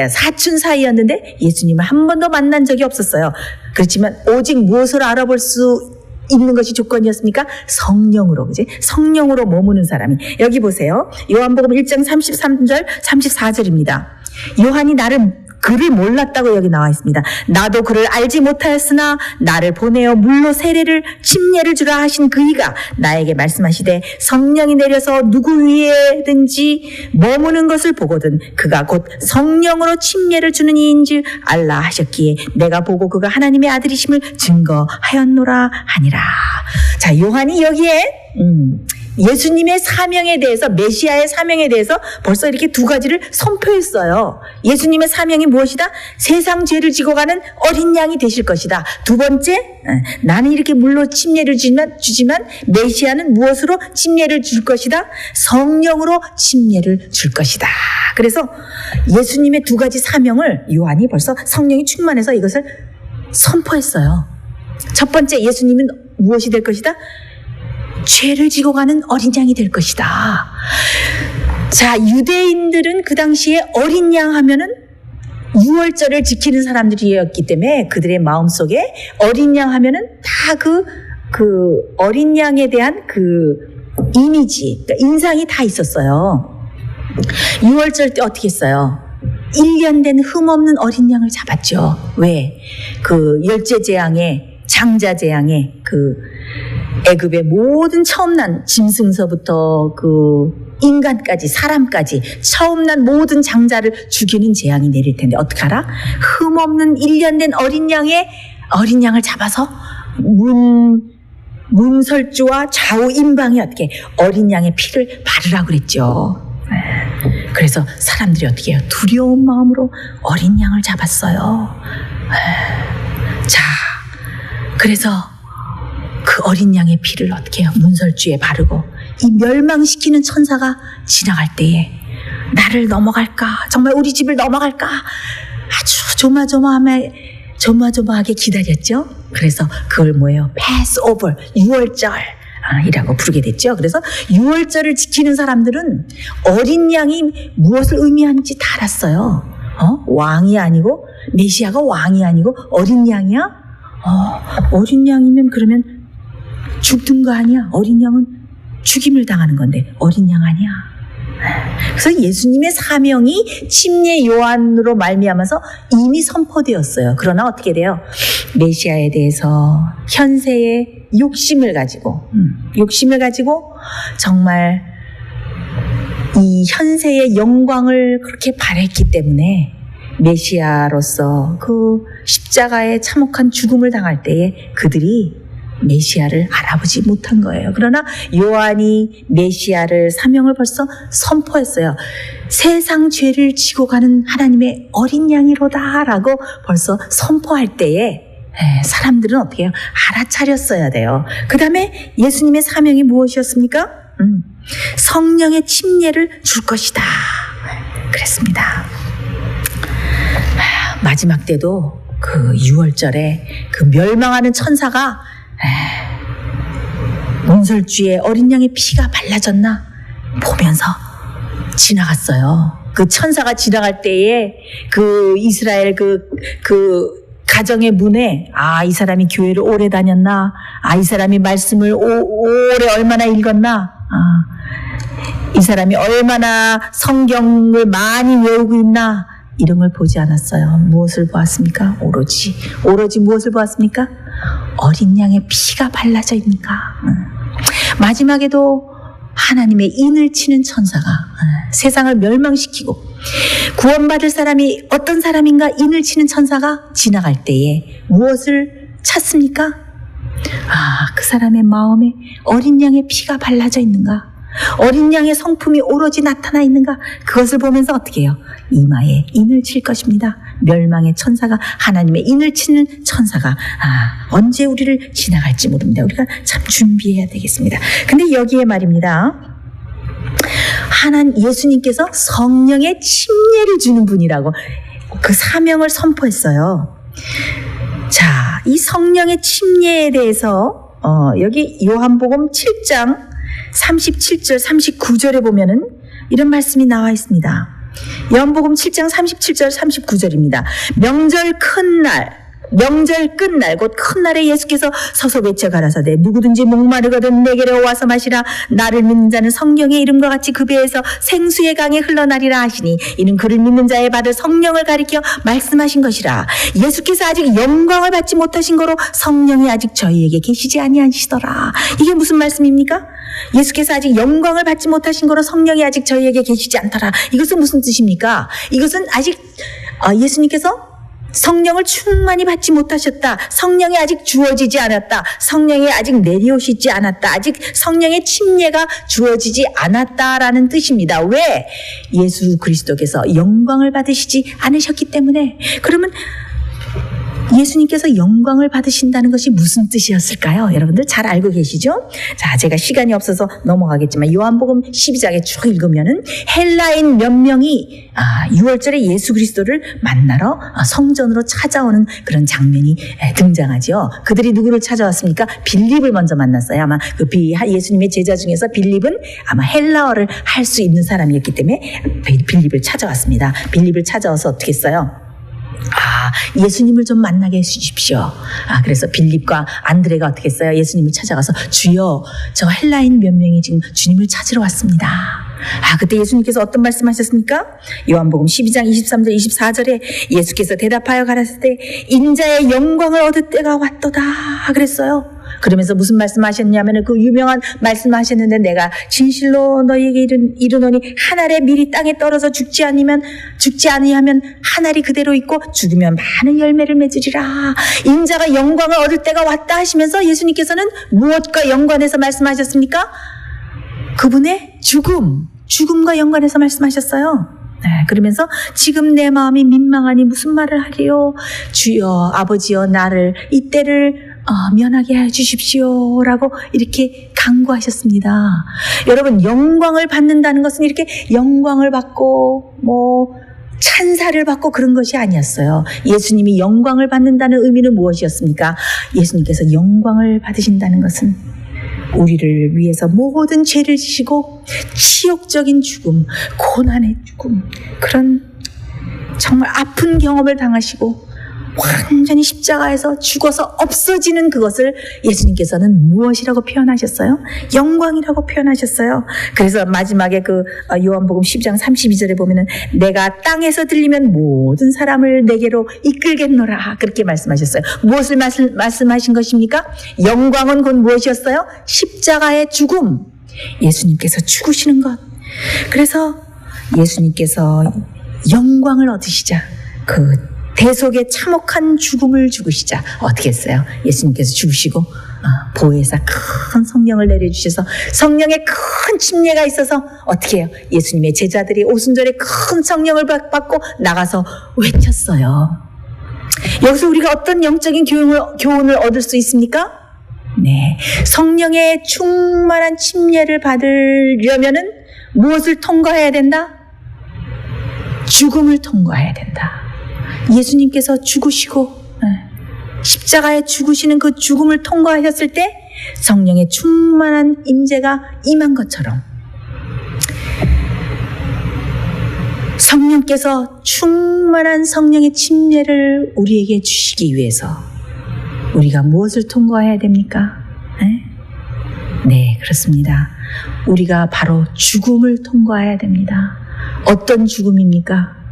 사촌 사이였는데 예수님을 한 번도 만난 적이 없었어요. 그렇지만 오직 무엇을 알아볼 수 있는 것이 조건이었습니까? 성령으로, 그지? 성령으로 머무는 사람이. 여기 보세요. 요한복음 1장 33절, 34절입니다. 요한이 그를 몰랐다고 여기 나와 있습니다. 나도 그를 알지 못하였으나 나를 보내어 물로 침례를 주라 하신 그이가 나에게 말씀하시되 성령이 내려서 누구 위에든지 머무는 것을 보거든 그가 곧 성령으로 침례를 주는 이인 줄 알라 하셨기에 내가 보고 그가 하나님의 아들이심을 증거하였노라 하니라. 자, 요한이 여기에 예수님의 사명에 대해서, 메시아의 사명에 대해서 벌써 이렇게 두 가지를 선포했어요. 예수님의 사명이 무엇이다? 세상 죄를 지고 가는 어린 양이 되실 것이다. 두 번째, 나는 이렇게 물로 침례를 주지만 메시아는 무엇으로 침례를 줄 것이다? 성령으로 침례를 줄 것이다. 그래서 예수님의 두 가지 사명을 요한이 벌써 성령이 충만해서 이것을 선포했어요. 첫 번째, 예수님은 무엇이 될 것이다? 죄를 지고 가는 어린 양이 될 것이다. 자, 유대인들은 그 당시에 어린 양 하면은 유월절을 지키는 사람들이었기 때문에 그들의 마음속에 어린 양 하면은 다 그 어린 양에 대한 그 이미지, 그러니까 인상이 다 있었어요. 유월절 때 어떻게 했어요? 1년 된 흠없는 어린 양을 잡았죠. 왜? 그 열째 재앙에, 장자 재앙에 그 애굽의 모든 처음 난 짐승서부터 그 인간까지 사람까지 처음 난 모든 장자를 죽이는 재앙이 내릴 텐데 어떡하라? 흠없는 1년 된 어린 양을 잡아서 문설주와 좌우 임방이 어떻게 어린 양의 피를 바르라고 그랬죠. 그래서 사람들이 어떻게 해요? 두려운 마음으로 어린 양을 잡았어요. 자, 그래서 그 어린 양의 피를 어떻게 해요? 문설주에 바르고 이 멸망시키는 천사가 지나갈 때에 나를 넘어갈까? 정말 우리 집을 넘어갈까? 아주 조마조마하게 기다렸죠. 그래서 그걸 뭐예요? 패스오버, 유월절 이라고 부르게 됐죠. 그래서 유월절을 지키는 사람들은 어린 양이 무엇을 의미하는지 다 알았어요. 왕이 아니고 메시아가 왕이 아니고 어린 양이야? 어린 양이면 그러면 죽는 거 아니야? 어린 양은 죽임을 당하는 건데 어린 양 아니야? 그래서 예수님의 사명이 침례 요한으로 말미암아서 이미 선포되었어요. 그러나 어떻게 돼요? 메시아에 대해서 현세의 욕심을 가지고 정말 이 현세의 영광을 그렇게 바랬기 때문에 메시아로서 그 십자가의 참혹한 죽음을 당할 때에 그들이 메시아를 알아보지 못한 거예요. 그러나 요한이 메시아를 사명을 벌써 선포했어요. 세상 죄를 지고 가는 하나님의 어린 양이로다 라고 벌써 선포할 때에 사람들은 어떻게 해요? 알아차렸어야 돼요. 그 다음에 예수님의 사명이 무엇이었습니까? 성령의 침례를 줄 것이다 그랬습니다. 마지막 때도 그 6월절에 그 멸망하는 천사가 문설주에 어린 양의 피가 발라졌나 보면서 지나갔어요. 그 천사가 지나갈 때에 그 이스라엘 그 가정의 문에 이 사람이 교회를 오래 다녔나, 이 사람이 말씀을 오래 얼마나 읽었나, 이 사람이 얼마나 성경을 많이 외우고 있나, 이런 걸 보지 않았어요. 무엇을 보았습니까? 오로지 무엇을 보았습니까? 어린 양의 피가 발라져 있는가. 마지막에도 하나님의 인을 치는 천사가 세상을 멸망시키고 구원받을 사람이 어떤 사람인가 인을 치는 천사가 지나갈 때에 무엇을 찾습니까? 그 사람의 마음에 어린 양의 피가 발라져 있는가? 어린 양의 성품이 오로지 나타나 있는가? 그것을 보면서 어떻게 해요? 이마에 인을 칠 것입니다. 멸망의 천사가, 하나님의 인을 치는 천사가 언제 우리를 지나갈지 모릅니다. 우리가 참 준비해야 되겠습니다. 근데 여기에 말입니다, 예수님께서 성령의 침례를 주는 분이라고 그 사명을 선포했어요. 자, 이 성령의 침례에 대해서 여기 요한복음 7장 37절 39절에 보면은 이런 말씀이 나와 있습니다. 요한복음 7장 37절 39절입니다. 명절 끝날 곧 큰 날에 예수께서 서서 외쳐 가라사대 누구든지 목마르거든 내게로 와서 마시라. 나를 믿는 자는 성령의 이름과 같이 그 배에서 생수의 강에 흘러나리라 하시니 이는 그를 믿는 자에 받을 성령을 가리켜 말씀하신 것이라. 예수께서 아직 영광을 받지 못하신 거로 성령이 아직 저희에게 계시지 아니하시더라. 이게 무슨 말씀입니까? 예수께서 아직 영광을 받지 못하신 거로 성령이 아직 저희에게 계시지 않더라. 이것은 무슨 뜻입니까? 이것은 아직 예수님께서 성령을 충만히 받지 못하셨다. 성령이 아직 주어지지 않았다. 성령이 아직 내려오시지 않았다. 아직 성령의 침례가 주어지지 않았다라는 뜻입니다. 왜? 예수 그리스도께서 영광을 받으시지 않으셨기 때문에. 그러면 예수님께서 영광을 받으신다는 것이 무슨 뜻이었을까요? 여러분들 잘 알고 계시죠? 자, 제가 시간이 없어서 넘어가겠지만 요한복음 12장에 쭉 읽으면은 헬라인 몇 명이 6월절에 예수 그리스도를 만나러 성전으로 찾아오는 그런 장면이 등장하죠. 그들이 누구를 찾아왔습니까? 빌립을 먼저 만났어요. 아마 그 예수님의 제자 중에서 빌립은 아마 헬라어를 할 수 있는 사람이었기 때문에 빌립을 찾아왔습니다. 빌립을 찾아와서 어떻게 했어요? 예수님을 좀 만나게 해주십시오. 그래서 빌립과 안드레가 어떻게 했어요? 예수님을 찾아가서 주여, 저 헬라인 몇 명이 지금 주님을 찾으러 왔습니다. 그때 예수님께서 어떤 말씀하셨습니까? 요한복음 12장 23절 24절에 예수께서 대답하여 가라사대 인자의 영광을 얻을 때가 왔도다 그랬어요. 그러면서 무슨 말씀하셨냐면 그 유명한 말씀하셨는데 내가 진실로 너희에게 이르노니 한 알에 밀이 땅에 떨어져 죽지 아니하면 한 알이 그대로 있고 죽으면 많은 열매를 맺으리라. 인자가 영광을 얻을 때가 왔다 하시면서 예수님께서는 무엇과 연관해서 말씀하셨습니까? 그분의 죽음과 연관해서 말씀하셨어요. 그러면서 지금 내 마음이 민망하니 무슨 말을 하리요? 주여 아버지여 나를 이때를 면하게 해 주십시오라고 이렇게 간구하셨습니다. 여러분, 영광을 받는다는 것은 이렇게 영광을 받고 찬사를 받고 그런 것이 아니었어요. 예수님이 영광을 받는다는 의미는 무엇이었습니까? 예수님께서 영광을 받으신다는 것은 우리를 위해서 모든 죄를 지시고 치욕적인 죽음, 고난의 죽음, 그런 정말 아픈 경험을 당하시고 완전히 십자가에서 죽어서 없어지는 그것을 예수님께서는 무엇이라고 표현하셨어요? 영광이라고 표현하셨어요. 그래서 마지막에 그 요한복음 12장 32절에 보면은 내가 땅에서 들리면 모든 사람을 내게로 이끌겠노라 그렇게 말씀하셨어요. 무엇을 말씀하신 것입니까? 영광은 곧 무엇이었어요? 십자가의 죽음. 예수님께서 죽으시는 것. 그래서 예수님께서 영광을 얻으시자 그 대속의 참혹한 죽음을 죽으시자 어떻게 했어요? 예수님께서 죽으시고 보혜사 큰 성령을 내려주셔서 성령의 큰 침례가 있어서 어떻게 해요? 예수님의 제자들이 오순절에 큰 성령을 받고 나가서 외쳤어요. 여기서 우리가 어떤 영적인 교훈을 얻을 수 있습니까? 네, 성령의 충만한 침례를 받으려면은 무엇을 통과해야 된다? 죽음을 통과해야 된다. 예수님께서 죽으시고 십자가에 죽으시는 그 죽음을 통과하셨을 때 성령의 충만한 임재가 임한 것처럼 성령께서 충만한 성령의 침례를 우리에게 주시기 위해서 우리가 무엇을 통과해야 됩니까? 네, 그렇습니다. 우리가 바로 죽음을 통과해야 됩니다. 어떤 죽음입니까?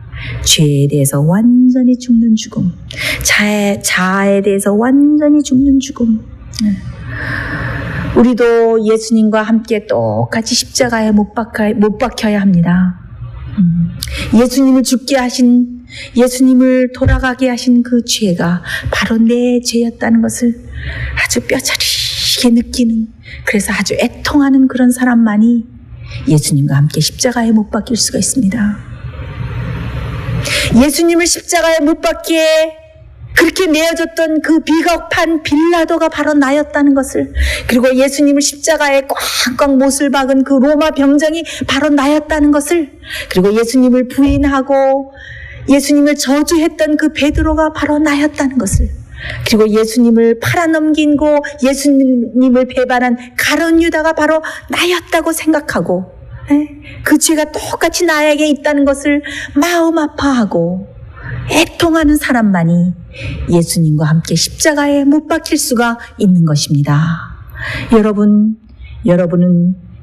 죄에 대해서 완전히 죽는 죽음, 자아에 대해서 완전히 죽는 죽음. 우리도 예수님과 함께 똑같이 십자가에 못 박혀야 합니다. 예수님을 죽게 하신, 예수님을 돌아가게 하신 그 죄가 바로 내 죄였다는 것을 아주 뼈저리게 느끼는, 그래서 아주 애통하는 그런 사람만이 예수님과 함께 십자가에 못 박힐 수가 있습니다. 예수님을 십자가에 못 박기에 그렇게 내어줬던 그 비겁한 빌라도가 바로 나였다는 것을, 그리고 예수님을 십자가에 꽉꽉 못을 박은 그 로마 병정이 바로 나였다는 것을, 그리고 예수님을 부인하고 예수님을 저주했던 그 베드로가 바로 나였다는 것을, 그리고 예수님을 팔아넘기고 예수님을 배반한 가룟 유다가 바로 나였다고 생각하고 그 죄가 똑같이 나에게 있다는 것을 마음 아파하고 애통하는 사람만이 예수님과 함께 십자가에 못 박힐 수가 있는 것입니다. 여러분은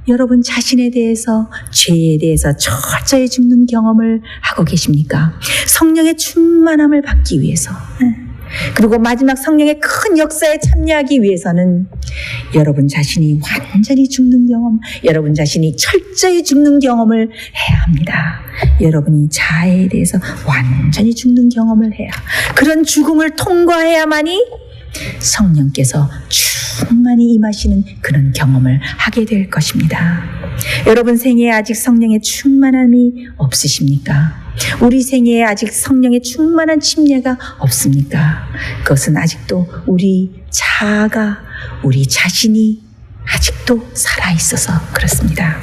여러분 자신에 대해서, 죄에 대해서 철저히 죽는 경험을 하고 계십니까? 성령의 충만함을 받기 위해서, 그리고 마지막 성령의 큰 역사에 참여하기 위해서는 여러분 자신이 완전히 죽는 경험, 여러분 자신이 철저히 죽는 경험을 해야 합니다. 여러분이 자아에 대해서 완전히 죽는 경험을 해야, 그런 죽음을 통과해야만이 성령께서 충만히 임하시는 그런 경험을 하게 될 것입니다. 여러분 생애에 아직 성령의 충만함이 없으십니까? 우리 생애에 아직 성령의 충만한 침례가 없습니까? 그것은 아직도 우리 자아가, 우리 자신이 아직도 살아있어서 그렇습니다.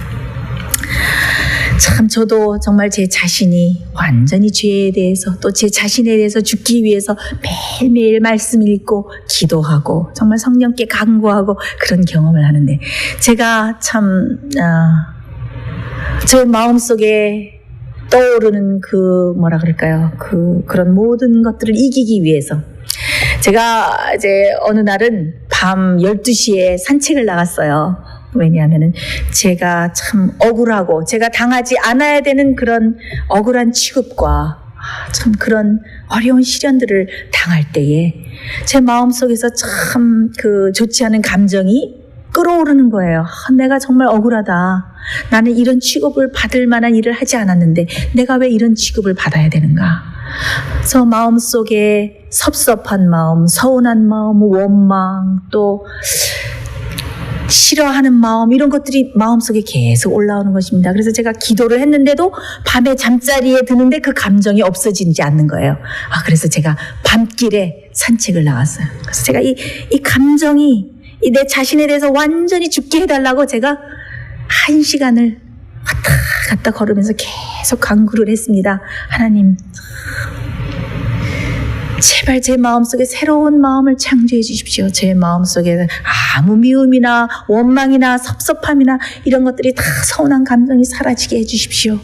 참 저도 정말 제 자신이 완전히 죄에 대해서 또 제 자신에 대해서 죽기 위해서 매일매일 말씀 읽고 기도하고 정말 성령께 간구하고 그런 경험을 하는데 제가 참 제 마음속에 떠오르는 뭐라 그럴까요? 그런 모든 것들을 이기기 위해서 제가 이제 어느 날은 밤 12시에 산책을 나갔어요. 왜냐하면은 제가 참 억울하고 제가 당하지 않아야 되는 그런 억울한 취급과 참 그런 어려운 시련들을 당할 때에 제 마음속에서 참 좋지 않은 감정이 끌어오르는 거예요. 내가 정말 억울하다. 나는 이런 취급을 받을 만한 일을 하지 않았는데 내가 왜 이런 취급을 받아야 되는가? 그래서 마음속에 섭섭한 마음, 서운한 마음, 원망, 또 싫어하는 마음 이런 것들이 마음속에 계속 올라오는 것입니다. 그래서 제가 기도를 했는데도 밤에 잠자리에 드는데 그 감정이 없어지지 않는 거예요. 그래서 제가 밤길에 산책을 나왔어요. 그래서 제가 이 감정이 내 자신에 대해서 완전히 죽게 해달라고 제가 1시간을 왔다 갔다 걸으면서 계속 간구를 했습니다. 하나님, 제발 제 마음속에 새로운 마음을 창조해 주십시오. 제 마음속에 아무 미움이나 원망이나 섭섭함이나 이런 것들이 다 서운한 감정이 사라지게 해 주십시오.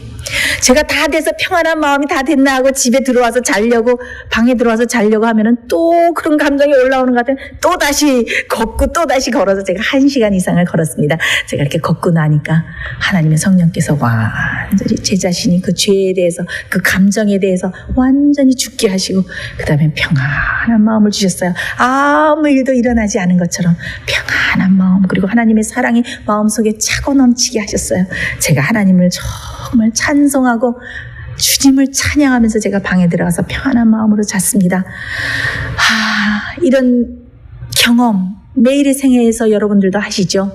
제가 다 돼서 평안한 마음이 다 됐나 하고 집에 들어와서 자려고 방에 들어와서 자려고 하면은 또 그런 감정이 올라오는 것 같아요. 또 다시 걷고 또 다시 걸어서 제가 1시간 이상을 걸었습니다. 제가 이렇게 걷고 나니까 하나님의 성령께서 완전히 제 자신이 그 죄에 대해서 그 감정에 대해서 완전히 죽게 하시고 그 다음에 평안한 마음을 주셨어요. 아무 일도 일어나지 않은 것처럼 평안한 마음 그리고 하나님의 사랑이 마음속에 차고 넘치게 하셨어요. 제가 하나님을 정말 찬송하고 주님을 찬양하면서 제가 방에 들어가서 평안한 마음으로 잤습니다. 이런 경험 매일의 생애에서 여러분들도 하시죠?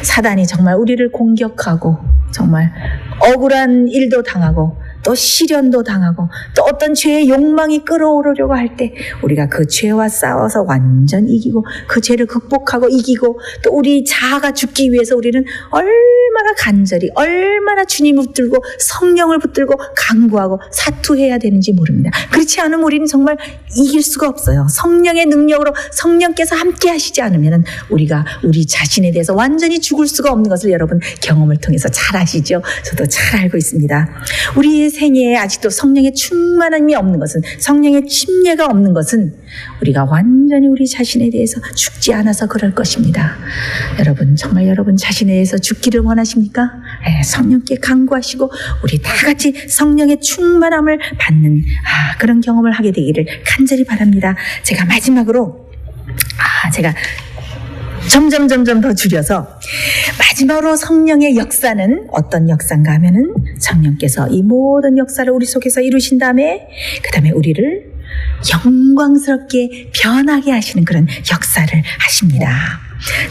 사단이 정말 우리를 공격하고 정말 억울한 일도 당하고 또 시련도 당하고 또 어떤 죄의 욕망이 끌어오르려고 할 때 우리가 그 죄와 싸워서 완전 이기고 그 죄를 극복하고 이기고 또 우리 자아가 죽기 위해서 우리는 얼마나 간절히 얼마나 주님을 붙들고 성령을 붙들고 간구하고 사투해야 되는지 모릅니다. 그렇지 않으면 우리는 정말 이길 수가 없어요. 성령의 능력으로 성령께서 함께 하시지 않으면 우리가 우리 자신에 대해서 완전히 죽을 수가 없는 것을 여러분 경험을 통해서 잘 아시죠? 저도 잘 알고 있습니다. 우리의 생애에 아직도 성령의 충만함이 없는 것은 성령의 침례가 없는 것은 우리가 완전히 우리 자신에 대해서 죽지 않아서 그럴 것입니다. 여러분 정말 여러분 자신에 대해서 죽기를 원하십니까? 성령께 간구하시고 우리 다 같이 성령의 충만함을 받는 그런 경험을 하게 되기를 간절히 바랍니다. 제가 마지막으로 제가 점점 더 줄여서 마지막으로 성령의 역사는 어떤 역사인가 하면은 성령께서 이 모든 역사를 우리 속에서 이루신 다음에 그 다음에 우리를 영광스럽게 변하게 하시는 그런 역사를 하십니다.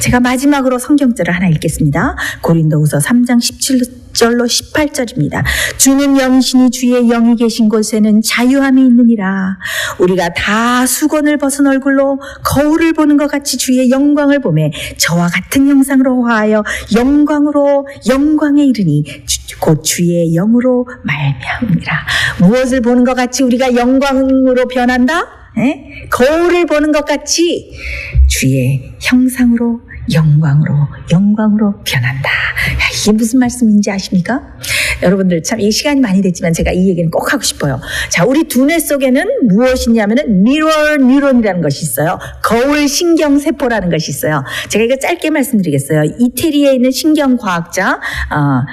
제가 마지막으로 성경절을 하나 읽겠습니다. 고린도후서 3장 17절로 18절입니다. 주는 영이시니 주의 영이 계신 곳에는 자유함이 있느니라. 우리가 다 수건을 벗은 얼굴로 거울을 보는 것 같이 주의 영광을 보매 저와 같은 형상으로 화하여 영광으로 영광에 이르니 곧 주의 영으로 말미암으니라. 무엇을 보는 것 같이 우리가 영광으로 변한다? 거울을 보는 것 같이 주의 형상으로 영광으로 변한다. 이게 무슨 말씀인지 아십니까? 여러분들 참 이 시간이 많이 됐지만 제가 이 얘기는 꼭 하고 싶어요. 자, 우리 두뇌 속에는 무엇이냐면은 미러 뉴런이라는 것이 있어요. 거울 신경세포라는 것이 있어요. 제가 이거 짧게 말씀드리겠어요. 이태리에 있는 신경과학자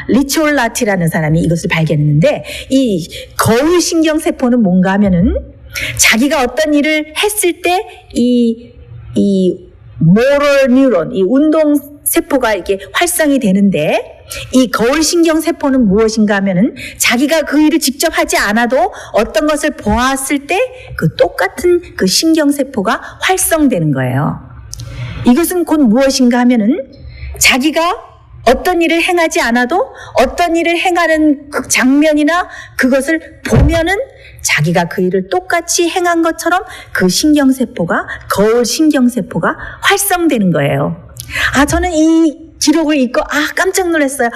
리치올라티라는 사람이 이것을 발견했는데 이 거울 신경세포는 뭔가 하면은 자기가 어떤 일을 했을 때 이 모터 뉴런, 이 운동 세포가 이렇게 활성이 되는데 이 거울 신경세포는 무엇인가 하면은 자기가 그 일을 직접 하지 않아도 어떤 것을 보았을 때 그 똑같은 그 신경세포가 활성되는 거예요. 이것은 곧 무엇인가 하면은 자기가 어떤 일을 행하지 않아도 어떤 일을 행하는 그 장면이나 그것을 보면은 자기가 그 일을 똑같이 행한 것처럼 그 신경세포가, 거울 신경세포가 활성되는 거예요. 저는 이 기록을 읽고 깜짝 놀랐어요.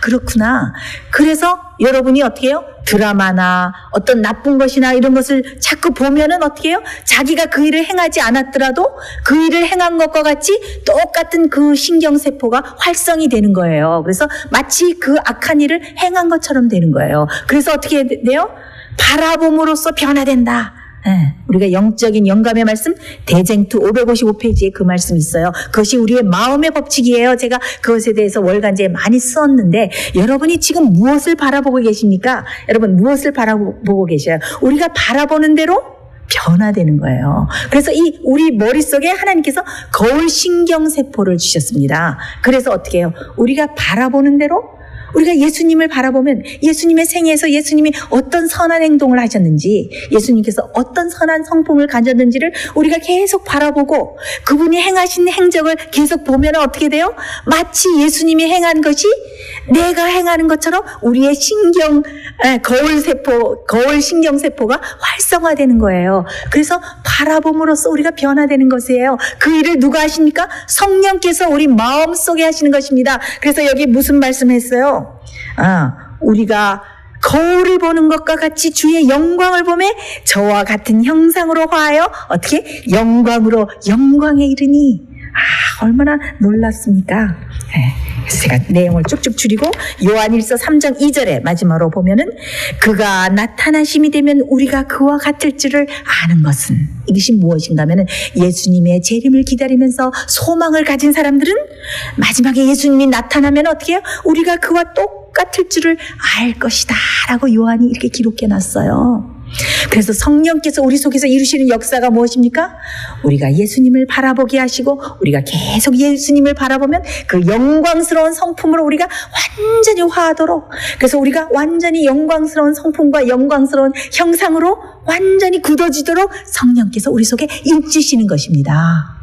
그렇구나. 그래서 여러분이 어떻게 해요? 드라마나 어떤 나쁜 것이나 이런 것을 자꾸 보면은 어떻게 해요? 자기가 그 일을 행하지 않았더라도 그 일을 행한 것과 같이 똑같은 그 신경세포가 활성이 되는 거예요. 그래서 마치 그 악한 일을 행한 것처럼 되는 거예요. 그래서 어떻게 돼요? 바라봄으로써 변화된다. 우리가 영적인 영감의 말씀 대쟁투 555페이지에 그 말씀이 있어요. 그것이 우리의 마음의 법칙이에요. 제가 그것에 대해서 월간지에 많이 썼는데 여러분이 지금 무엇을 바라보고 계십니까? 여러분 무엇을 바라보고 계셔요? 우리가 바라보는 대로 변화되는 거예요. 그래서 이 우리 머릿속에 하나님께서 거울 신경세포를 주셨습니다. 그래서 어떻게 해요? 우리가 바라보는 대로 우리가 예수님을 바라보면 예수님의 생애에서 예수님이 어떤 선한 행동을 하셨는지, 예수님께서 어떤 선한 성품을 가졌는지를 우리가 계속 바라보고 그분이 행하신 행적을 계속 보면 어떻게 돼요? 마치 예수님이 행한 것이 내가 행하는 것처럼 우리의 거울 신경세포가 활성화되는 거예요. 그래서 바라봄으로써 우리가 변화되는 것이에요. 그 일을 누가 하십니까? 성령께서 우리 마음속에 하시는 것입니다. 그래서 여기 무슨 말씀했어요? 우리가 거울을 보는 것과 같이 주의 영광을 보며 저와 같은 형상으로 화하여 어떻게? 영광에 이르니. 얼마나 놀랐습니까? 그래서 제가 내용을 쭉쭉 줄이고 요한일서 3장 2절에 마지막으로 보면은 그가 나타나심이 되면 우리가 그와 같을 줄을 아는 것은, 이것이 무엇인가 하면은 예수님의 재림을 기다리면서 소망을 가진 사람들은 마지막에 예수님이 나타나면 어떻게 해요? 우리가 그와 똑같을 줄을 알 것이다 라고 요한이 이렇게 기록해 놨어요. 그래서 성령께서 우리 속에서 이루시는 역사가 무엇입니까? 우리가 예수님을 바라보게 하시고 우리가 계속 예수님을 바라보면 그 영광스러운 성품으로 우리가 완전히 화하도록, 그래서 우리가 완전히 영광스러운 성품과 영광스러운 형상으로 완전히 굳어지도록 성령께서 우리 속에 인치시는 것입니다.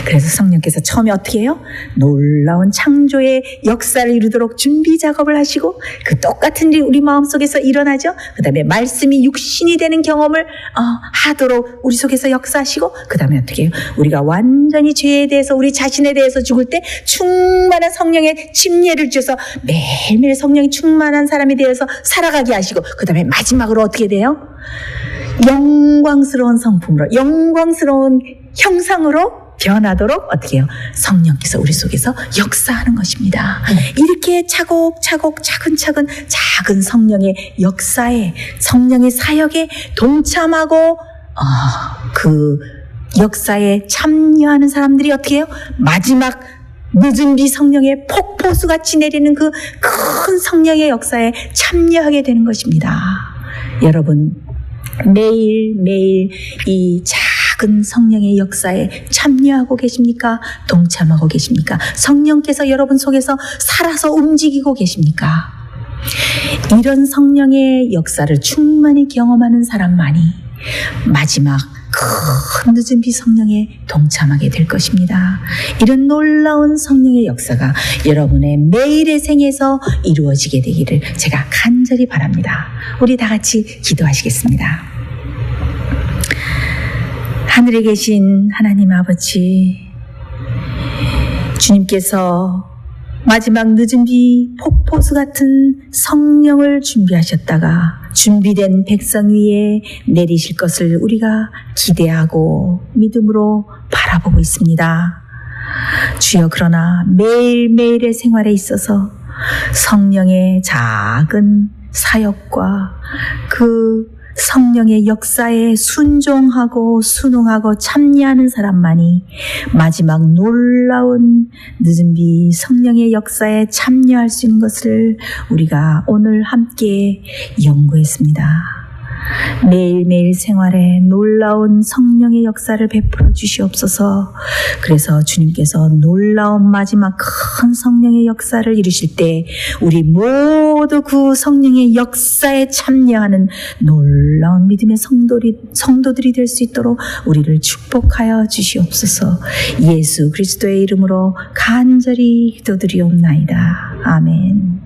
그래서 성령께서 처음에 어떻게 해요? 놀라운 창조의 역사를 이루도록 준비 작업을 하시고 그 똑같은 일이 우리 마음속에서 일어나죠. 그 다음에 말씀이 육신이 되는 경험을 하도록 우리 속에서 역사하시고 그 다음에 어떻게 해요? 우리가 완전히 죄에 대해서 우리 자신에 대해서 죽을 때 충만한 성령의 침례를 주셔서 매일매일 성령이 충만한 사람이 되어서 살아가게 하시고 그 다음에 마지막으로 어떻게 돼요? 영광스러운 성품으로, 영광스러운 형상으로 변하도록 어떻게 해요? 성령께서 우리 속에서 역사하는 것입니다. 이렇게 차곡차곡 차근차근 작은 성령의 역사에, 성령의 사역에 동참하고 그 역사에 참여하는 사람들이 어떻게 해요? 마지막 늦은 비 성령의 폭포수같이 내리는 그 큰 성령의 역사에 참여하게 되는 것입니다. 여러분 매일매일 이 작은 성령의 역사에 참여하고 계십니까? 동참하고 계십니까? 성령께서 여러분 속에서 살아서 움직이고 계십니까? 이런 성령의 역사를 충만히 경험하는 사람만이 마지막 큰 늦은 비 성령에 동참하게 될 것입니다. 이런 놀라운 성령의 역사가 여러분의 매일의 생에서 이루어지게 되기를 제가 간절히 바랍니다. 우리 다 같이 기도하시겠습니다. 하늘에 계신 하나님 아버지, 주님께서 마지막 늦은 비 폭포수 같은 성령을 준비하셨다가 준비된 백성 위에 내리실 것을 우리가 기대하고 믿음으로 바라보고 있습니다. 주여, 그러나 매일매일의 생활에 있어서 성령의 작은 사역과 그 성령의 역사에 순종하고 순응하고 참여하는 사람만이 마지막 놀라운 늦은 비 성령의 역사에 참여할 수 있는 것을 우리가 오늘 함께 연구했습니다. 매일매일 생활에 놀라운 성령의 역사를 베풀어 주시옵소서. 그래서 주님께서 놀라운 마지막 큰 성령의 역사를 이루실 때 우리 모두 그 성령의 역사에 참여하는 놀라운 믿음의 성도들이 될 수 있도록 우리를 축복하여 주시옵소서. 예수 그리스도의 이름으로 간절히 기도드리옵나이다. 아멘.